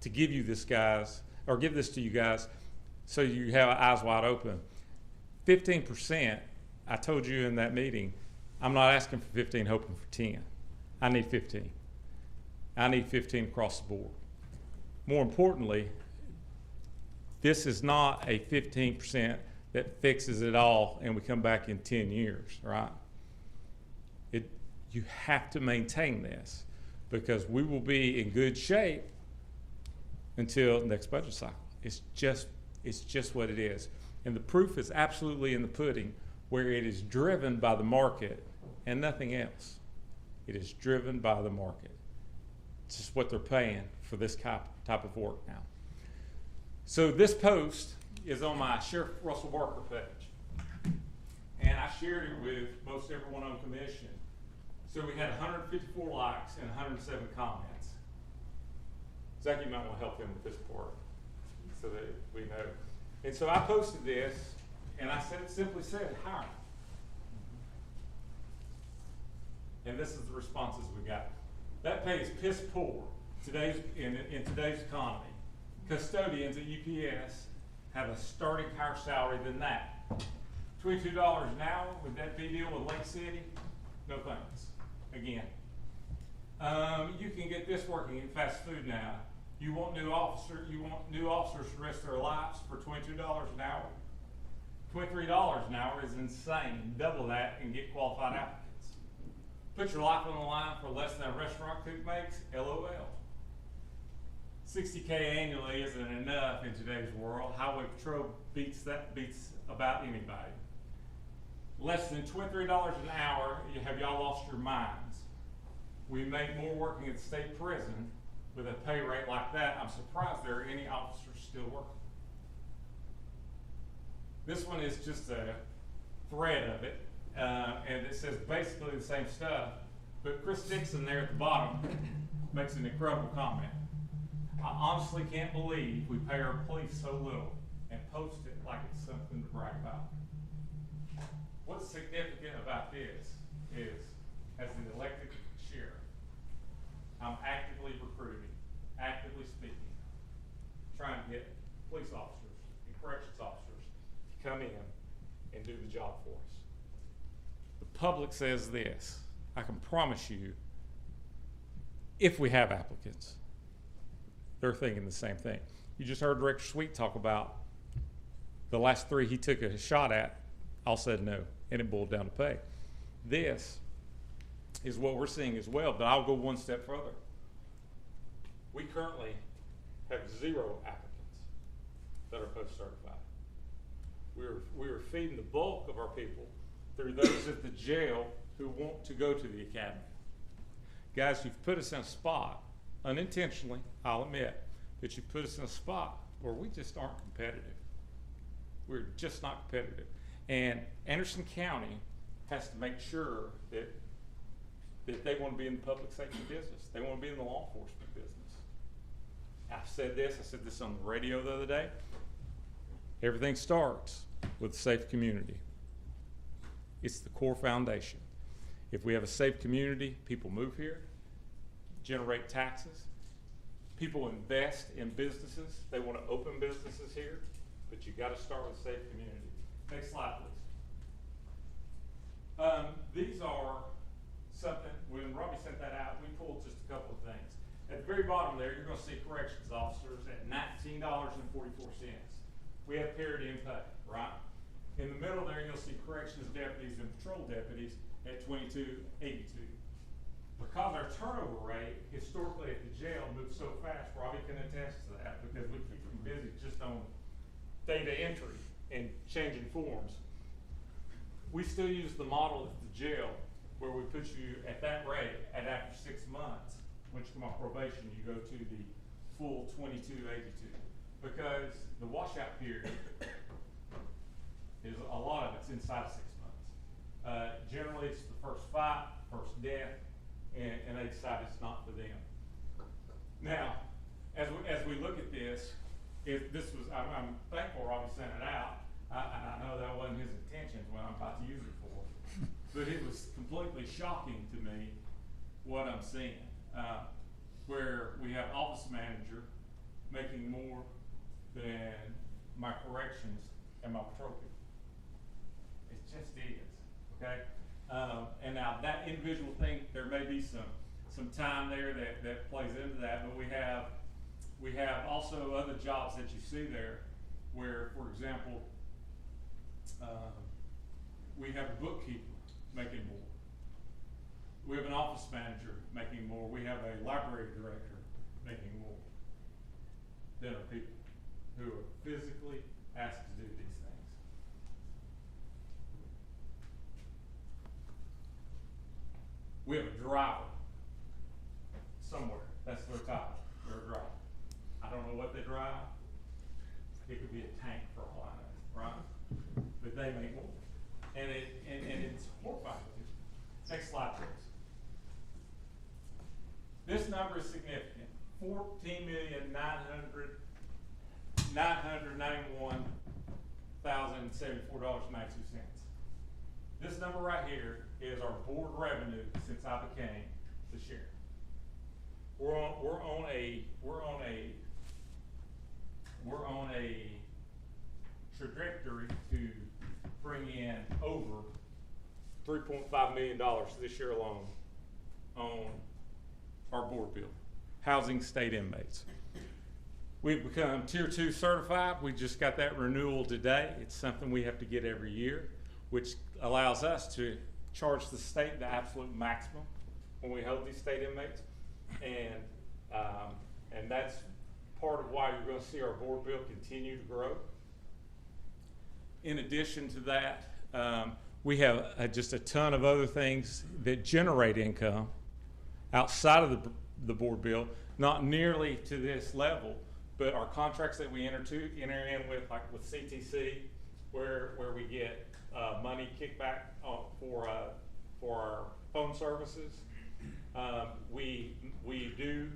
G: to give you this, guys, or give this to you guys so you have eyes wide open. 15%, I told you in that meeting, I'm not asking for 15, hoping for 10. I need 15. I need 15 across the board. More importantly, this is not a 15% that fixes it all and we come back in 10 years, right? You have to maintain this because we will be in good shape until next budget cycle. It's just what it is. And the proof is absolutely in the pudding, where it is driven by the market and nothing else. It is driven by the market. It's just what they're paying for this type of work now. So this post is on my Sheriff Russell Barker page. And I shared it with most everyone on commission. So we had 154 likes and 107 comments. Zach, you might want to help him with this part so that we know. And so I posted this, and I simply said, hire. And this is the responses we got. That pay is piss poor in today's economy. Custodians at UPS have a starting higher salary than that. $22 an hour with that big deal with Lake City? No thanks. Again. You can get this working in fast food now. You want new officers for the rest of their lives for $22 an hour? $23 an hour is insane. Double that and get qualified applicants. Put your life on the line for less than a restaurant cook makes? LOL. $60K annually isn't enough in today's world. Highway Patrol beats about anybody. Less than $23 an hour, have y'all lost your minds? We make more working at the state prison with a pay rate like that. I'm surprised there are any officers still working. This one is just a thread of it, and it says basically the same stuff, but Chris Dixon there at the bottom makes an incredible comment. I honestly can't believe we pay our police so little and post it like it's something to brag about. What's significant about this is, as the elected sheriff, I'm actively recruiting, actively speaking, trying to get police officers and corrections officers to come in and do the job for us. The public says this, I can promise you, if we have applicants, they're thinking the same thing. You just heard Director Sweet talk about the last 3 he took a shot at, all said no, and it boiled down to pay. This is what we're seeing as well, but I'll go one step further. We currently have 0 applicants that are post-certified. We are feeding the bulk of our people through those at the jail who want to go to the academy. Guys, you've put us in a spot, unintentionally, I'll admit, but you've put us in a spot where we just aren't competitive. We're just not competitive. And Anderson County has to make sure that they want to be in the public safety business. They want to be in the law enforcement business. I said this on the radio the other day. Everything starts with a safe community. It's the core foundation. If we have a safe community, people move here, generate taxes, people invest in businesses. They want to open businesses here, but you got to start with a safe community. Next slide, please. These are something, when Robbie sent that out, we pulled just a couple of things. At the very bottom there, you're going to see corrections officers at $19.44. We have parity in pay, right? In the middle there, you'll see corrections deputies and patrol deputies at $22.82. Because our turnover rate historically at the jail moves so fast, Robbie can attest to that because we keep them busy just on data entry and changing forms. We still use the model at the jail where we put you at that rate, and after 6 months, once you come off probation, you go to the full 2282. Because the washout period is a lot of it's inside of 6 months. Generally, it's the first fight, first death, and they decide it's not for them. Now, as we look at this, if this was, I'm thankful Robbie sent it out. I know that wasn't his intentions when I'm about to use it for, but it was completely shocking to me what I'm seeing. Where we have office manager making more than my corrections and my patrol people. It just is, okay? And now that individual thing, there may be some time there that plays into that, but we have also other jobs that you see there where, for example, we have a bookkeeper making more. We have an office manager making more. We have a library director making more than are people who are physically asked to do these things. We have a driver somewhere. That's their title. They're a driver. I don't know what they drive. It could be a tank for all I know, right? But they make more. And it's horrifying. Next slide, please. This number is significant. $14,991,074.92. This number right here is our board revenue since I became the sheriff. We're on a trajectory to bring in over $3.5 million this year alone on our board bill, housing state inmates. We've become Tier 2 certified. We just got that renewal today. It's something we have to get every year, which allows us to charge the state the absolute maximum when we hold these state inmates. And that's part of why you're going to see our board bill continue to grow. In addition to that, we have just a ton of other things that generate income outside of the board bill, not nearly to this level, but our contracts that we enter in with, like with CTC, where we get money kickback for our phone services. We do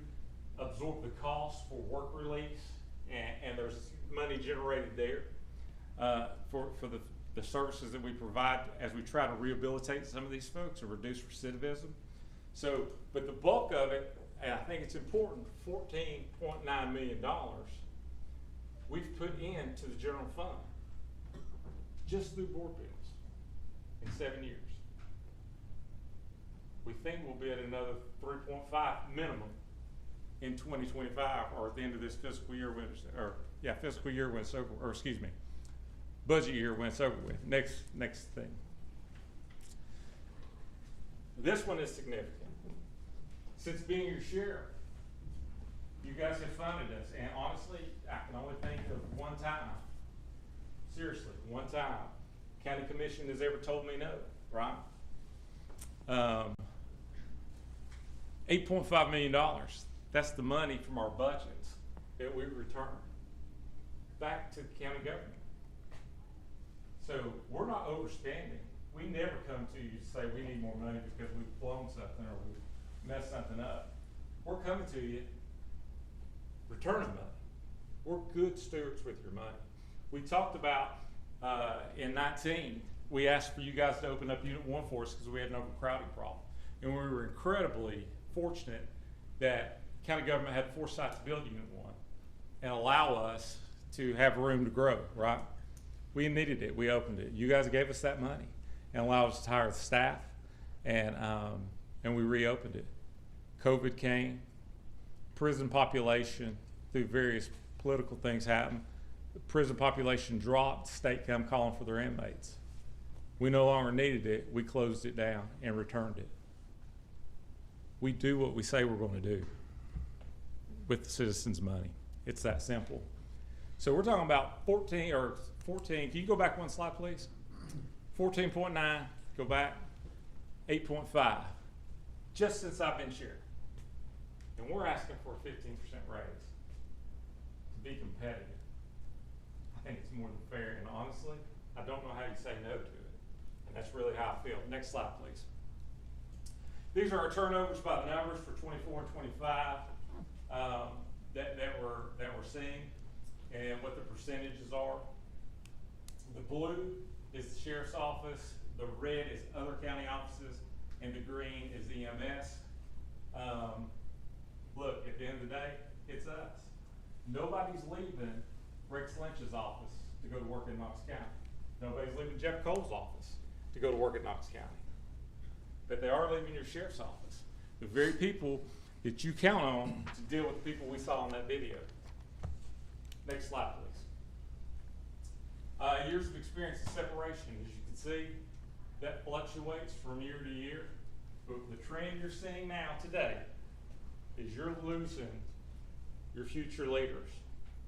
G: absorb the cost for work release, and there's money generated there for the services that we provide as we try to rehabilitate some of these folks or reduce recidivism. So, but the bulk of it, and I think it's important, $14.9 million we've put into the general fund just through board bills in 7 years. We think we'll be at another 3.5 minimum in 2025, or at the end of this fiscal year when it's over, or excuse me, budget year when it's over with. Next thing. This one is significant. Since being your sheriff, you guys have funded us, and honestly, I can only think of one time, seriously, one time, county commission has ever told me no, right? $8.5 million, that's the money from our budgets that we return back to the county government. So we're not overspending. We never come to you to say we need more money because we've blown something or we've messed something up. We're coming to you returning money. We're good stewards with your money. We talked about in 19, we asked for you guys to open up Unit 1 for us because we had an overcrowding problem. And we were incredibly fortunate that county government had foresight to build Unit 1 and allow us to have room to grow, right? We needed it, we opened it. You guys gave us that money and allowed us to hire the staff, and we reopened it. COVID came, prison population, through various political things happened. The prison population dropped, state come calling for their inmates. We no longer needed it, we closed it down and returned it. We do what we say we're going to do with the citizens' money. It's that simple. So we're talking about 14, can you go back one slide, please? 14.9, go back, 8.5, just since I've been chair. And we're asking for a 15% raise to be competitive. I think it's more than fair, and honestly, I don't know how you say no to it. And that's really how I feel. Next slide, please. These are our turnovers by the numbers for 24 and 25 that we're seeing, and what the percentages are. The blue is the sheriff's office, the red is other county offices, and the green is EMS. Look, at the end of the day, it's us. Nobody's leaving Rex Lynch's office to go to work in Knox County. Nobody's leaving Jeff Cole's office to go to work at Knox County. But they are leaving your sheriff's office. The very people that you count on to deal with the people we saw in that video. Next slide, please. Years of experience and separation. As you can see, that fluctuates from year to year. But the trend you're seeing now today is you're losing your future leaders,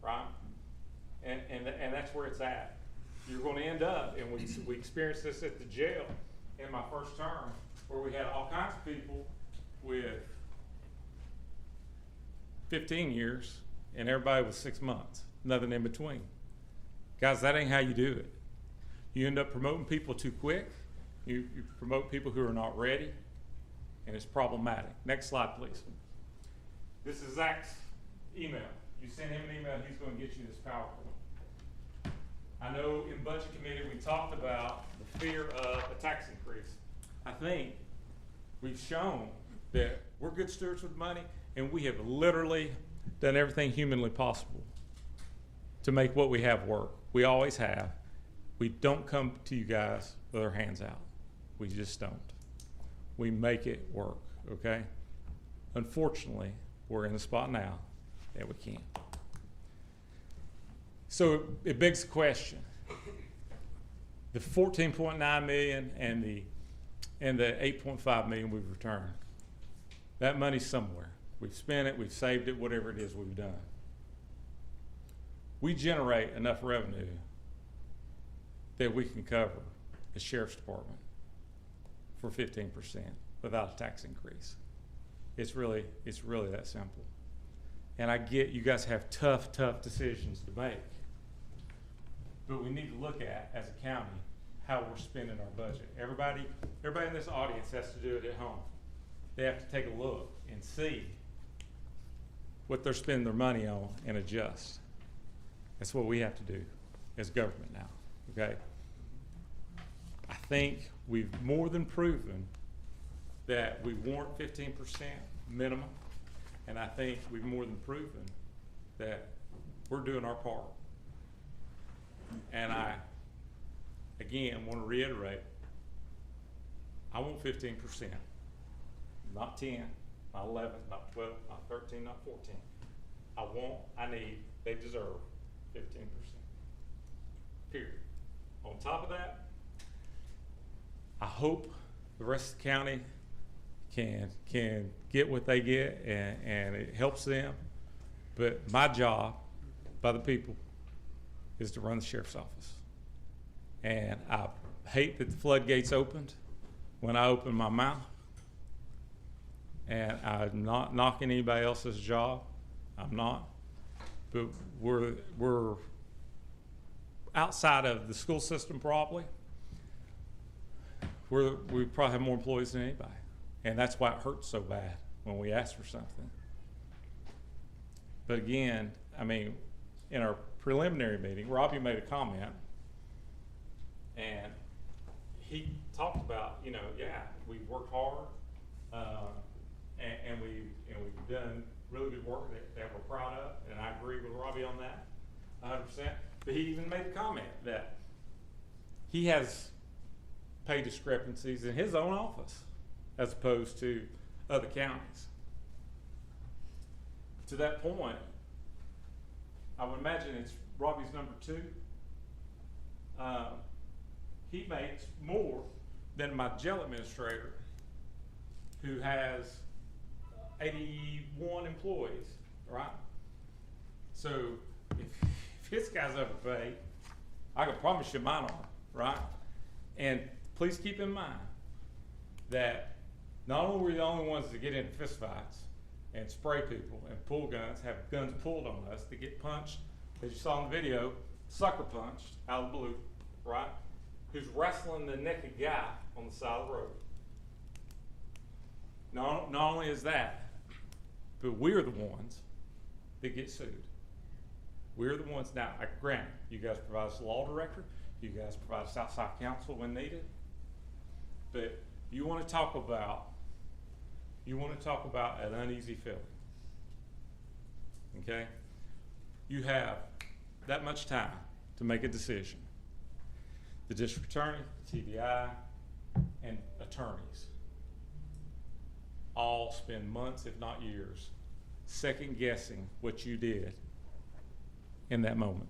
G: right? And that's where it's at. You're going to end up, and we experienced this at the jail in my first term, where we had all kinds of people with 15 years and everybody with 6 months, nothing in between. Guys, that ain't how you do it. You end up promoting people too quick. You promote people who are not ready, and it's problematic. Next slide, please. This is Zach's email. You send him an email, he's going to get you this PowerPoint. I know in budget committee we talked about the fear of a tax increase. I think we've shown that we're good stewards with money, and we have literally done everything humanly possible to make what we have work. We always have. We don't come to you guys with our hands out. We just don't. We make it work, okay? Unfortunately, we're in the spot now that we can't. So it begs the question: the 14.9 million and the 8.5 million we've returned, that money's somewhere. We've spent it, we've saved it, whatever it is we've done. We generate enough revenue that we can cover the sheriff's department for 15% without a tax increase. It's really that simple. And I get you guys have tough decisions to make. But we need to look at, as a county, how we're spending our budget. Everybody in this audience has to do it at home. They have to take a look and see what they're spending their money on and adjust. That's what we have to do as government now, okay? I think we've more than proven that we warrant 15% minimum, and I think we've more than proven that we're doing our part. And I, again, want to reiterate, I want 15%, not 10, not 11, not 12, not 13, not 14. They deserve 15%, period. On top of that, I hope the rest of the county can get what they get, and it helps them. But my job by the people is to run the sheriff's office. And I hate that the floodgates opened when I opened my mouth. And I'm not knocking anybody else's job. I'm not. But we're outside of the school system probably. We probably have more employees than anybody. And that's why it hurts so bad when we ask for something. But again, I mean, in our preliminary meeting, Robbie made a comment, and he talked about, we've worked hard, and we've done really good work that we're proud of, and I agree with Robbie on that 100%. But he even made a comment that he has pay discrepancies in his own office as opposed to other counties. To that point, I would imagine it's Robbie's number 2. He makes more than my jail administrator, who has 81 employees, right? So if this guy's overpaid, I can promise you mine are, right? And please keep in mind that not only were we the only ones to get into fistfights and spray people and pull guns, have guns pulled on us, to get punched, as you saw in the video, sucker punched out of the blue, right? Who's wrestling the naked guy on the side of the road. Not only is that, but we're the ones that get sued. We're the ones, now, granted, you guys provide us a law director, you guys provide us outside counsel when needed, but you want to talk about an uneasy feeling, okay? You have that much time to make a decision. The district attorney, TDI, and attorneys all spend months, if not years, second guessing what you did in that moment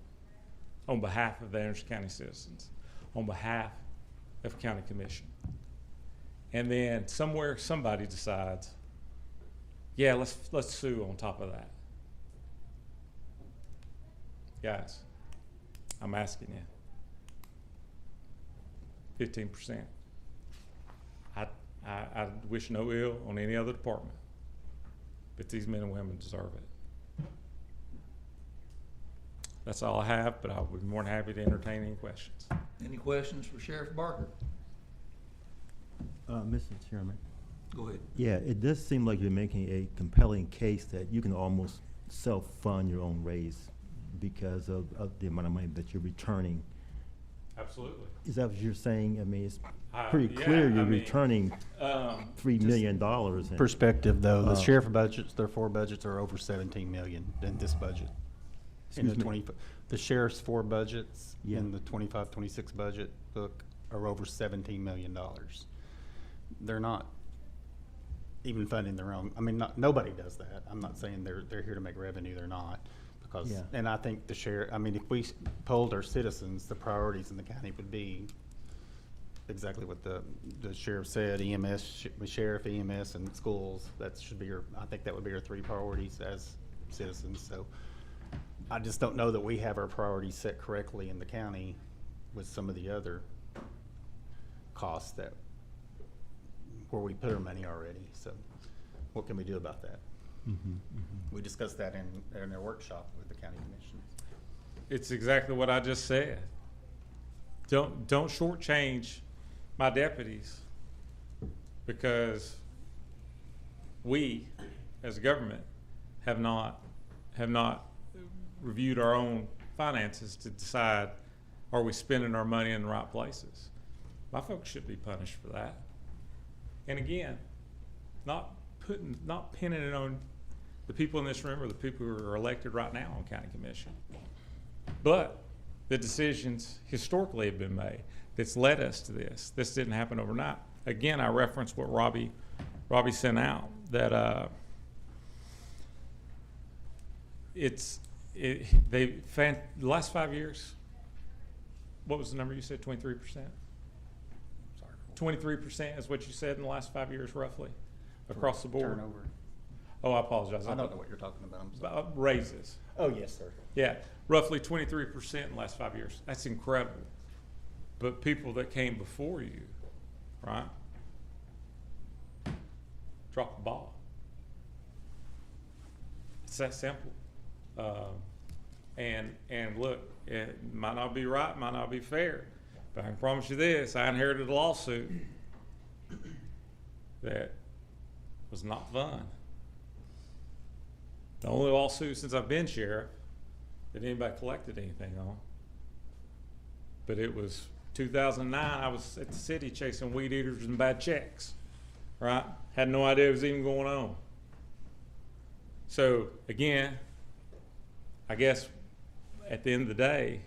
G: on behalf of the Anderson County citizens, on behalf of county commission. And then somewhere somebody decides, yeah, let's sue on top of that. Guys, I'm asking you, 15%. I wish no ill on any other department, but these men and women deserve it. That's all I have, but I'll be more than happy to entertain any questions.
A: Any questions for Sheriff Barker?
D: Mr. Chairman.
A: Go ahead.
D: Yeah, it does seem like you're making a compelling case that you can almost self-fund your own raise because of the amount of money that you're returning.
G: Absolutely.
D: Is that what you're saying? I mean, it's pretty
G: yeah,
D: clear you're
G: I mean,
D: returning $3 million. And,
F: Perspective, though, the sheriff budgets, their 4 budgets are over 17 million in this budget. In the
D: Excuse me?
F: the sheriff's 4 budgets
D: Yeah.
F: in the 25-26 budget book are over $17 million. They're not even funding their own. I mean, nobody does that. I'm not saying they're here to make revenue. They're not. Because,
D: Yeah.
F: and I think the sheriff, I mean, if we polled our citizens, the priorities in the county would be exactly what the sheriff said, EMS, sheriff, EMS, and schools. That should be I think that would be our 3 priorities as citizens. So I just don't know that we have our priorities set correctly in the county with some of the other costs where we put our money already. So what can we do about that? We discussed that in our workshop with the county commission.
G: It's exactly what I just said. Don't shortchange my deputies because we, as a government, have not reviewed our own finances to decide, are we spending our money in the right places? My folks should be punished for that. And again, not pinning it on the people in this room or the people who are elected right now on county commission. But the decisions historically have been made that's led us to this. This didn't happen overnight. Again, I reference what Robbie sent out, that the last 5 years, what was the number you said, 23%? 23% is what you said in the last 5 years, roughly, across the board.
F: Turnover.
G: Oh, I apologize.
F: I don't know what you're talking about. I'm sorry.
G: Raises.
F: Oh, yes, sir.
G: Yeah, roughly 23% in the last 5 years. That's incredible. But people that came before you, right, dropped the ball. It's that simple. And look, it might not be right, might not be fair, but I can promise you this: I inherited a lawsuit that was not fun. The only lawsuit since I've been sheriff that anybody collected anything on. But it was 2009, I was at the city chasing weed eaters and bad checks, right? Had no idea it was even going on. So again, I guess at the end of the day,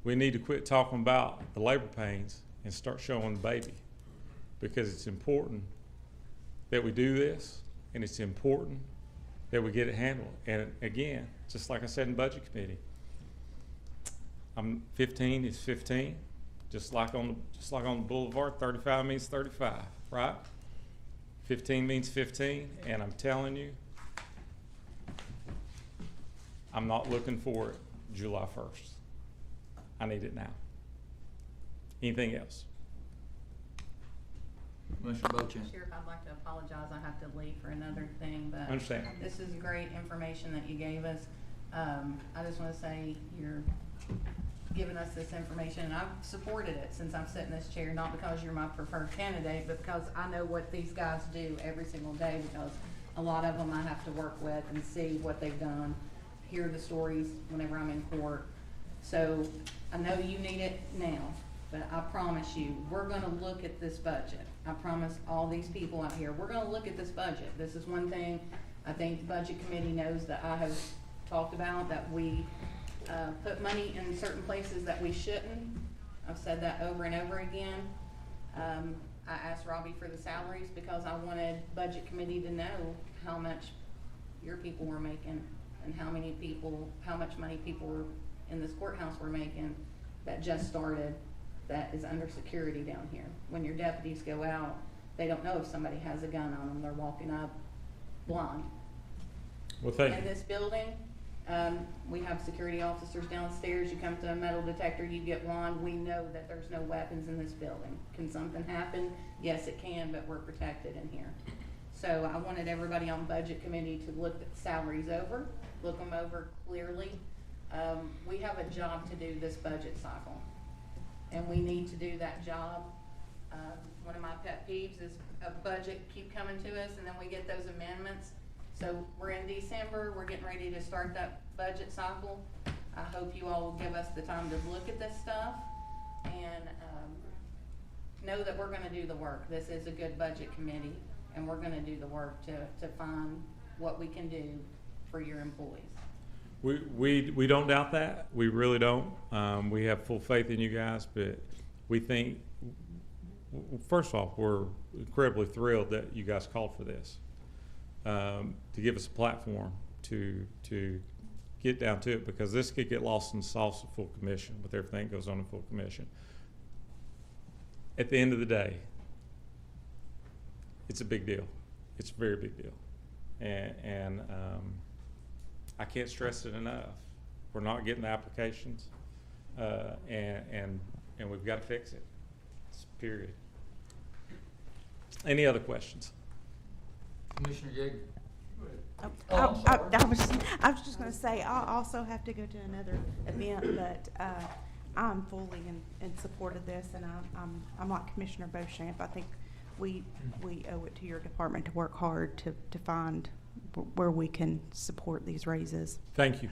G: we need to quit talking about the labor pains and start showing the baby, because it's important that we do this, and it's important that we get it handled. And again, just like I said in budget committee, 15 is 15, just like on the boulevard, 35 means 35, right? 15 means 15, and I'm telling you, I'm not looking for it July 1st. I need it now. Anything else?
A: Commissioner Bochamp.
C: Sheriff, I'd like to apologize, I have to leave for another thing, but.
G: Understand.
C: This is great information that you gave us. I just wanna say you're giving us this information, and I've supported it since I've sat in this chair, not because you're my preferred candidate, but because I know what these guys do every single day, because a lot of them I have to work with and see what they've done, hear the stories whenever I'm in court. So I know you need it now, but I promise you, we're gonna look at this budget. I promise all these people out here, we're gonna look at this budget. This is one thing I think the budget committee knows that I have talked about, that we put money in certain places that we shouldn't. I've said that over and over again. I asked Robbie for the salaries because I wanted budget committee to know how much your people were making and how much money people were in this courthouse were making that just started, that is under security down here. When your deputies go out, they don't know if somebody has a gun on them. They're walking up blind.
G: Well, thank
C: In
G: you.
C: this building, we have security officers downstairs. You come to a metal detector, you get one. We know that there's no weapons in this building. Can something happen? Yes, it can, but we're protected in here. So I wanted everybody on budget committee to look the salaries over, look them over clearly. We have a job to do this budget cycle, and we need to do that job. One of my pet peeves is a budget keep coming to us, and then we get those amendments. So we're in December, we're getting ready to start that budget cycle. I hope you all will give us the time to look at this stuff and know that we're gonna do the work. This is a good budget committee, and we're gonna do the work to find what we can do for your employees.
G: We don't doubt that. We really don't. We have full faith in you guys, but we think, first off, we're incredibly thrilled that you guys called for this. To give us a platform to get down to it, because this could get lost in the sauce of full commission with everything that goes on in full commission. At the end of the day, it's a big deal. It's a very big deal. And I can't stress it enough. We're not getting the applications, and we've got to fix it. It's period. Any other questions?
A: Commissioner Yeager.
B: I was just gonna say, I'll also have to go to another event, but, I'm fully in support of this, and I'm like Commissioner Beauchamp. I think we owe it to your department to work hard to find where we can support these raises.
G: Thank you.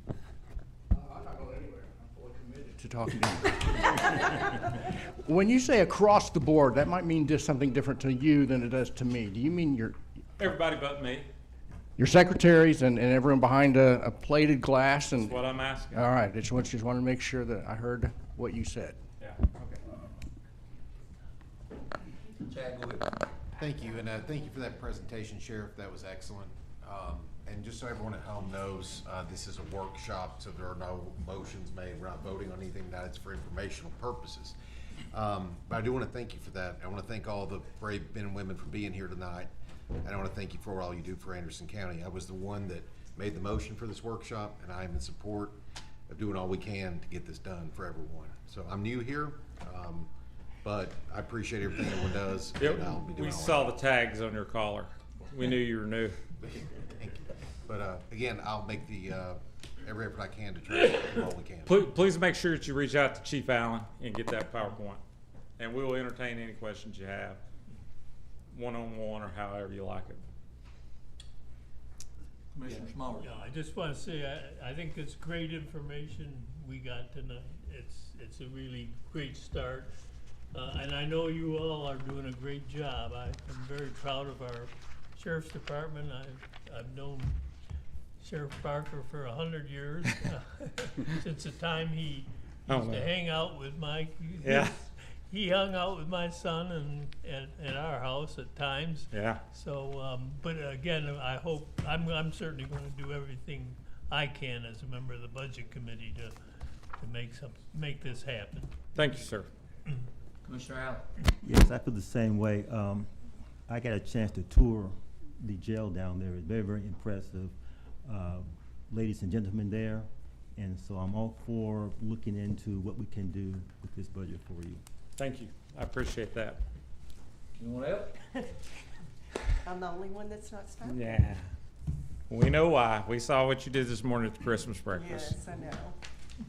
L: I'm not going anywhere. I'm fully committed to talking to you. When you say across the board, that might mean just something different to you than it does to me. Do you mean
G: Everybody but me.
L: your secretaries and everyone behind a plated glass? And
G: That's what I'm asking.
L: all right, just wanted to make sure that I heard what you said.
G: Yeah, okay.
A: Chad, go ahead.
H: Thank you, and thank you for that presentation, Sheriff. That was excellent. And just so everyone at home knows, this is a workshop, so there are no motions made. We're not voting on anything tonight. It's for informational purposes. But I do want to thank you for that. I want to thank all the brave men and women for being here tonight. And I want to thank you for all you do for Anderson County. I was the one that made the motion for this workshop, and I am in support of doing all we can to get this done for everyone. So I'm new here, but I appreciate everything everyone does.
G: Yep,
H: and I'll be doing
G: we
H: all I
G: saw
H: can.
G: the tags on your collar. We knew you were new.
H: Thank you. But again, I'll make the every effort I can to try to do all we can.
G: Please make sure that you reach out to Chief Allen and get that PowerPoint. And we will entertain any questions you have, one-on-one or however you like it.
A: Commissioner Smalley.
M: Yeah, I just want to say, I think it's great information we got tonight. It's a really great start. And I know you all are doing a great job. I'm very proud of our Sheriff's Department. I've known Sheriff Barker for 100 years, since the time he used to hang out with my, he hung out with my son at our house at times.
G: Yeah.
M: So, but again, I hope, I'm certainly going to do everything I can as a member of the Budget Committee to make this happen.
G: Thank you, sir.
A: Commissioner Allen.
D: Yes, I feel the same way. I got a chance to tour the jail down there. It's very, very impressive. Ladies and gentlemen there, And so I'm all for looking into what we can do with this budget for you.
G: Thank you. I appreciate that.
A: Anyone else?
B: I'm the only one that's not stopping.
G: Yeah. We know why. We saw what you did this morning at the Christmas breakfast.
N: Yes, I know.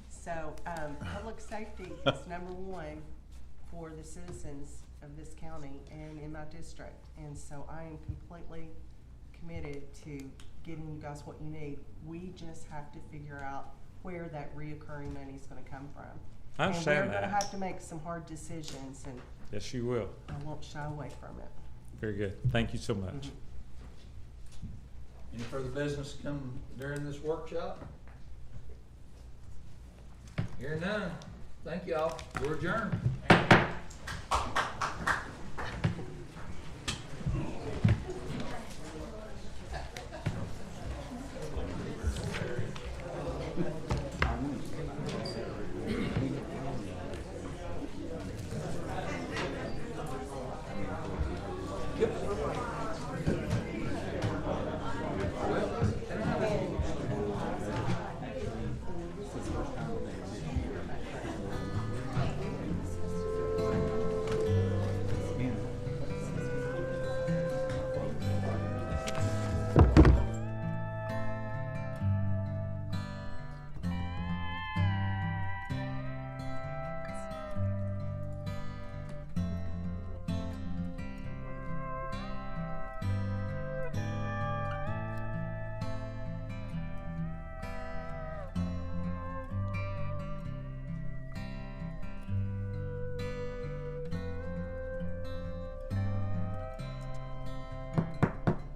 N: So, public safety is number one for the citizens of this county and in my district. And so I am completely committed to getting you guys what you need. We just have to figure out where that reoccurring money is gonna come from.
G: I understand
N: And we're gonna
G: that.
N: have to make some hard decisions, and
G: Yes, you will.
N: I won't shy away from it.
G: Very good. Thank you so much.
A: Any further business come during this workshop? Hearing none. Thank y'all. We're adjourned.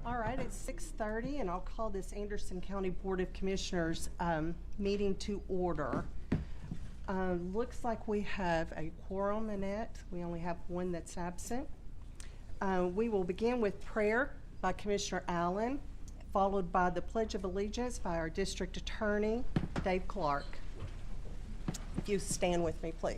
N: All right, it's 6:30, and I'll call this Anderson County Board of Commissioners meeting to order. Looks like we have a quorum, Annette. We only have one that's absent. We will begin with prayer by Commissioner Allen, followed by the Pledge of Allegiance by our District Attorney, Dave Clark. If you stand with me, please.